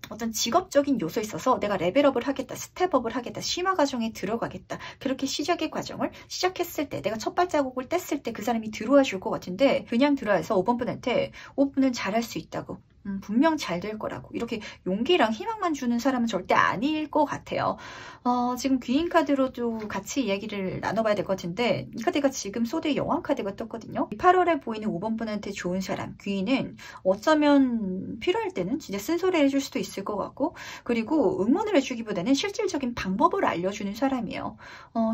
어떤 직업적인 요소에 있어서 내가 레벨업을 하겠다, 스텝업을 하겠다, 심화 과정에 들어가겠다. 그렇게 시작의 과정을 시작했을 때, 내가 첫 발자국을 뗐을 때 그 사람이 들어와 줄 것 같은데 그냥 들어와서 5번 분한테 5번 분은 잘할 수 있다고. 분명 잘 될 거라고. 이렇게 용기랑 희망만 주는 사람은 절대 아닐 것 같아요. 지금 귀인 카드로도 같이 이야기를 나눠봐야 될 것 같은데 이 카드가 지금 소드의 여왕 카드가 떴거든요. 8월에 보이는 5번 분한테 좋은 사람, 귀인은 어쩌면 필요할 때는 진짜 쓴소리를 해줄 수도 있을 것 같고 그리고 응원을 해주기보다는 실질적인 방법을 알려주는 사람이에요.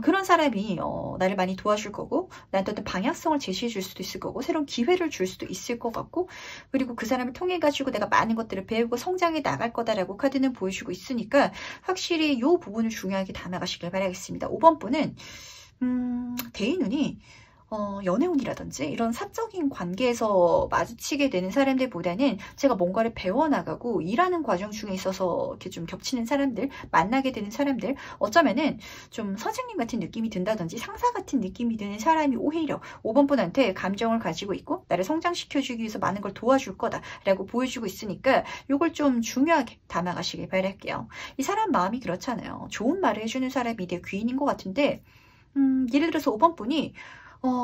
그런 사람이 나를 많이 도와줄 거고 나한테 어떤 방향성을 제시해 줄 수도 있을 거고 새로운 기회를 줄 수도 있을 것 같고 그리고 그 사람을 통해 가지고 내가 많은 것들을 배우고 성장해 나갈 거다라고 카드는 보여주고 있으니까 확실히 이 부분을 중요하게 담아가시길 바라겠습니다. 5번 분은 대인운이 연애운이라든지 이런 사적인 관계에서 마주치게 되는 사람들보다는 제가 뭔가를 배워나가고 일하는 과정 중에 있어서 이렇게 좀 겹치는 사람들, 만나게 되는 사람들, 어쩌면은 좀 선생님 같은 느낌이 든다든지 상사 같은 느낌이 드는 사람이 오히려 5번 분한테 감정을 가지고 있고 나를 성장시켜주기 위해서 많은 걸 도와줄 거다라고 보여주고 있으니까 이걸 좀 중요하게 담아가시길 바랄게요. 이 사람 마음이 그렇잖아요. 좋은 말을 해주는 사람이 내 귀인인 것 같은데 예를 들어서 5번 분이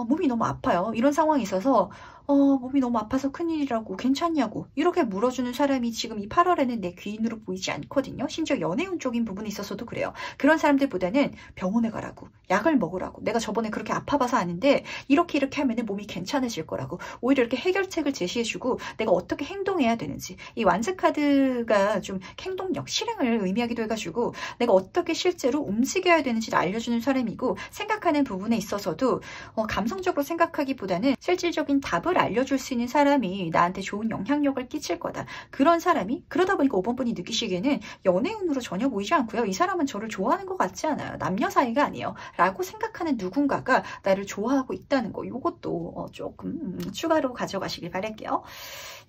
몸이 너무 아파요. 이런 상황이 있어서 몸이 너무 아파서 큰일이라고 괜찮냐고 이렇게 물어주는 사람이 지금 이 8월에는 내 귀인으로 보이지 않거든요. 심지어 연애운 쪽인 부분에 있어서도 그래요. 그런 사람들보다는 병원에 가라고 약을 먹으라고 내가 저번에 그렇게 아파봐서 아는데 이렇게 하면 몸이 괜찮아질 거라고 오히려 이렇게 해결책을 제시해주고 내가 어떻게 행동해야 되는지 이 완즈 카드가 좀 행동력, 실행을 의미하기도 해가지고 내가 어떻게 실제로 움직여야 되는지를 알려주는 사람이고 생각하는 부분에 있어서도 감성적으로 생각하기보다는 실질적인 답을 알려줄 수 있는 사람이 나한테 좋은 영향력을 끼칠 거다. 그런 사람이 그러다 보니까 5번 분이 느끼시기에는 연애운으로 전혀 보이지 않고요. 이 사람은 저를 좋아하는 것 같지 않아요. 남녀 사이가 아니에요. 라고 생각하는 누군가가 나를 좋아하고 있다는 거. 이것도 조금 추가로 가져가시길 바랄게요.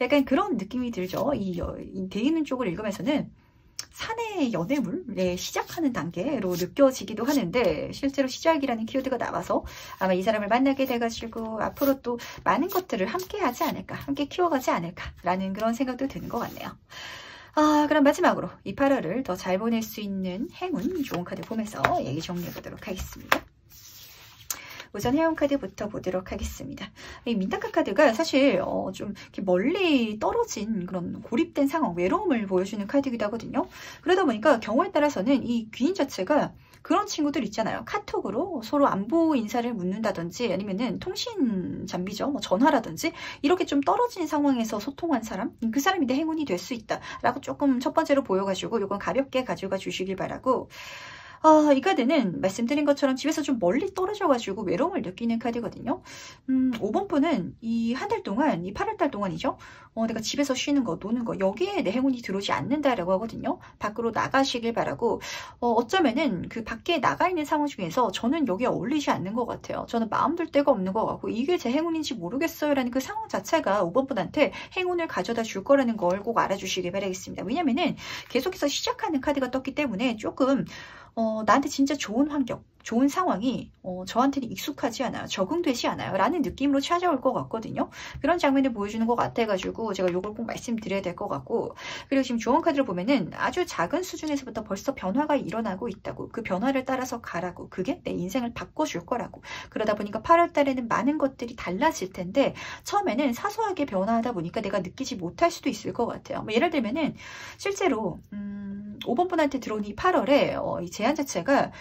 약간 그런 느낌이 들죠. 이 대인운 쪽을 읽으면서는 사내 연애물에 시작하는 단계로 느껴지기도 하는데 실제로 시작이라는 키워드가 나와서 아마 이 사람을 만나게 돼가지고 앞으로 또 많은 것들을 함께 하지 않을까, 함께 키워가지 않을까라는 그런 생각도 드는 것 같네요. 그럼 마지막으로 이 8월을 더 잘 보낼 수 있는 행운 좋은 카드 보면서 얘기 정리해 보도록 하겠습니다. 우선 해운 카드부터 보도록 하겠습니다. 이 민타카 카드가 사실 좀 이렇게 멀리 떨어진 그런 고립된 상황, 외로움을 보여주는 카드이기도 하거든요. 그러다 보니까 경우에 따라서는 이 귀인 자체가 그런 친구들 있잖아요. 카톡으로 서로 안부 인사를 묻는다든지 아니면은 통신 잠비죠. 뭐 전화라든지 이렇게 좀 떨어진 상황에서 소통한 사람, 그 사람이 내 행운이 될 수 있다라고 조금 첫 번째로 보여가지고 이건 가볍게 가져가 주시길 바라고 이 카드는 말씀드린 것처럼 집에서 좀 멀리 떨어져가지고 외로움을 느끼는 카드거든요. 5번 분은 이 한 달 동안, 이 8월달 동안이죠. 내가 집에서 쉬는 거, 노는 거, 여기에 내 행운이 들어오지 않는다라고 하거든요. 밖으로 나가시길 바라고 어쩌면은 그 밖에 나가 있는 상황 중에서 저는 여기에 어울리지 않는 것 같아요. 저는 마음 둘 데가 없는 것 같고 이게 제 행운인지 모르겠어요 라는 그 상황 자체가 5번 분한테 행운을 가져다 줄 거라는 걸 꼭 알아주시길 바라겠습니다. 왜냐면은 계속해서 시작하는 카드가 떴기 때문에 조금 나한테 진짜 좋은 환경, 좋은 상황이 저한테는 익숙하지 않아요. 적응되지 않아요. 라는 느낌으로 찾아올 것 같거든요. 그런 장면을 보여주는 것 같아가지고 제가 이걸 꼭 말씀드려야 될 것 같고, 그리고 지금 조언 카드를 보면은 아주 작은 수준에서부터 벌써 변화가 일어나고 있다고, 그 변화를 따라서 가라고, 그게 내 인생을 바꿔줄 거라고. 그러다 보니까 8월 달에는 많은 것들이 달라질 텐데 처음에는 사소하게 변화하다 보니까 내가 느끼지 못할 수도 있을 것 같아요. 뭐 예를 들면은 실제로 5번 분한테 들어온 이 8월에 이 제안 자체가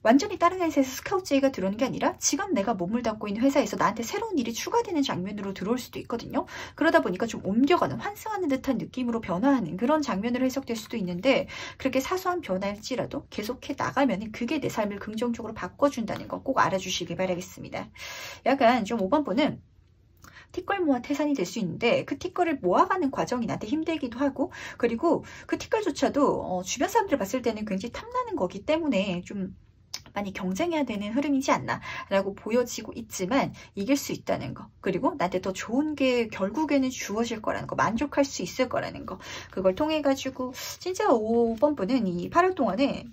완전히 다른 회사에서 스카우트 제의가 들어오는 게 아니라 지금 내가 몸을 담고 있는 회사에서 나한테 새로운 일이 추가되는 장면으로 들어올 수도 있거든요. 그러다 보니까 좀 옮겨가는, 환승하는 듯한 느낌으로 변화하는 그런 장면으로 해석될 수도 있는데, 그렇게 사소한 변화일지라도 계속해 나가면 그게 내 삶을 긍정적으로 바꿔준다는 거 꼭 알아주시길 바라겠습니다. 약간 좀 5번 분은 티끌 모아 태산이 될 수 있는데 그 티끌을 모아가는 과정이 나한테 힘들기도 하고, 그리고 그 티끌조차도 주변 사람들 봤을 때는 굉장히 탐나는 거기 때문에 좀 많이 경쟁해야 되는 흐름이지 않나 라고 보여지고 있지만 이길 수 있다는 거, 그리고 나한테 더 좋은 게 결국에는 주어질 거라는 거, 만족할 수 있을 거라는 거, 그걸 통해 가지고 진짜 5번 분은 이 8월 동안에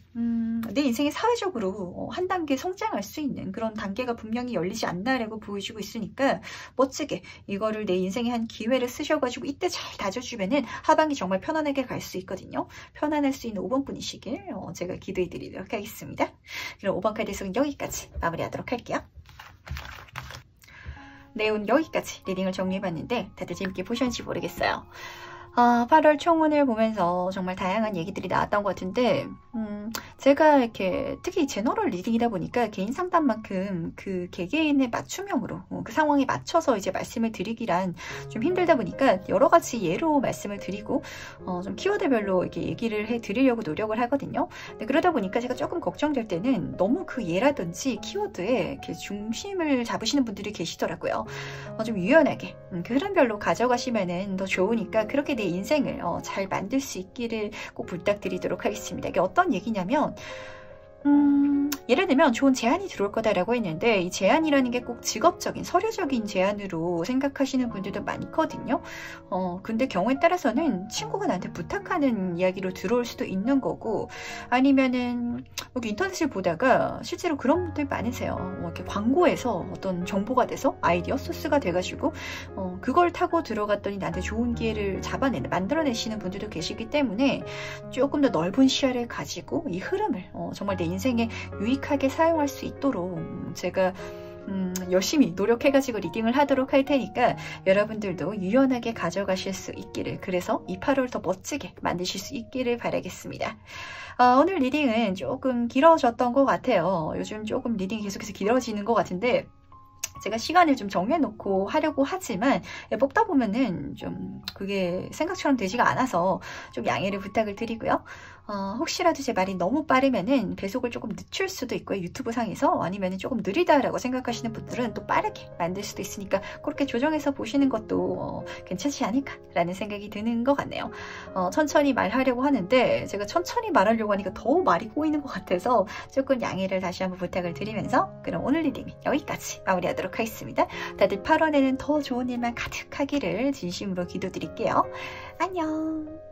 내 인생이 사회적으로 한 단계 성장할 수 있는 그런 단계가 분명히 열리지 않나라고 보여주고 있으니까 멋지게 이거를 내 인생의 한 기회를 쓰셔가지고 이때 잘 다져주면은 하반기 정말 편안하게 갈 수 있거든요. 편안할 수 있는 5번 분이시길 제가 기도해 드리도록 하겠습니다. 그럼 5번 카드 해석은 여기까지 마무리하도록 할게요. 네, 오늘 여기까지 리딩을 정리해봤는데 다들 재밌게 보셨는지 모르겠어요. 8월 총운을 보면서 정말 다양한 얘기들이 나왔던 것 같은데 제가 이렇게 특히 제너럴 리딩이다 보니까 개인 상담만큼 그 개개인의 맞춤형으로 그 상황에 맞춰서 이제 말씀을 드리기란 좀 힘들다 보니까 여러 가지 예로 말씀을 드리고 좀 키워드별로 이렇게 얘기를 해 드리려고 노력을 하거든요. 근데 그러다 보니까 제가 조금 걱정될 때는 너무 그 예라든지 키워드에 이렇게 중심을 잡으시는 분들이 계시더라고요. 좀 유연하게 그 흐름별로 가져가시면은 더 좋으니까 그렇게 내 인생을 잘 만들 수 있기를 꼭 부탁드리도록 하겠습니다. 이게 어떤 얘기냐면 예를 들면 좋은 제안이 들어올 거다라고 했는데 이 제안이라는 게 꼭 직업적인, 서류적인 제안으로 생각하시는 분들도 많거든요. 근데 경우에 따라서는 친구가 나한테 부탁하는 이야기로 들어올 수도 있는 거고, 아니면은 여기 인터넷을 보다가 실제로 그런 분들 많으세요. 이렇게 광고에서 어떤 정보가 돼서 아이디어 소스가 돼가지고 그걸 타고 들어갔더니 나한테 좋은 기회를 만들어내시는 분들도 계시기 때문에 조금 더 넓은 시야를 가지고 이 흐름을 정말 내 인생에 유익하게 사용할 수 있도록 제가 열심히 노력해가지고 리딩을 하도록 할 테니까 여러분들도 유연하게 가져가실 수 있기를, 그래서 이 8월 더 멋지게 만드실 수 있기를 바라겠습니다. 오늘 리딩은 조금 길어졌던 것 같아요. 요즘 조금 리딩이 계속해서 길어지는 것 같은데 제가 시간을 좀 정해놓고 하려고 하지만 뽑다 보면은 좀 그게 생각처럼 되지가 않아서 좀 양해를 부탁을 드리고요. 혹시라도 제 말이 너무 빠르면은 배속을 조금 늦출 수도 있고요. 유튜브 상에서. 아니면은 조금 느리다라고 생각하시는 분들은 또 빠르게 만들 수도 있으니까 그렇게 조정해서 보시는 것도 괜찮지 않을까라는 생각이 드는 것 같네요. 천천히 말하려고 하는데 제가 천천히 말하려고 하니까 더 말이 꼬이는 것 같아서 조금 양해를 다시 한번 부탁을 드리면서 그럼 오늘 리딩이 여기까지 마무리하도록 하겠습니다. 다들 8월에는 더 좋은 일만 가득하기를 진심으로 기도드릴게요. 안녕.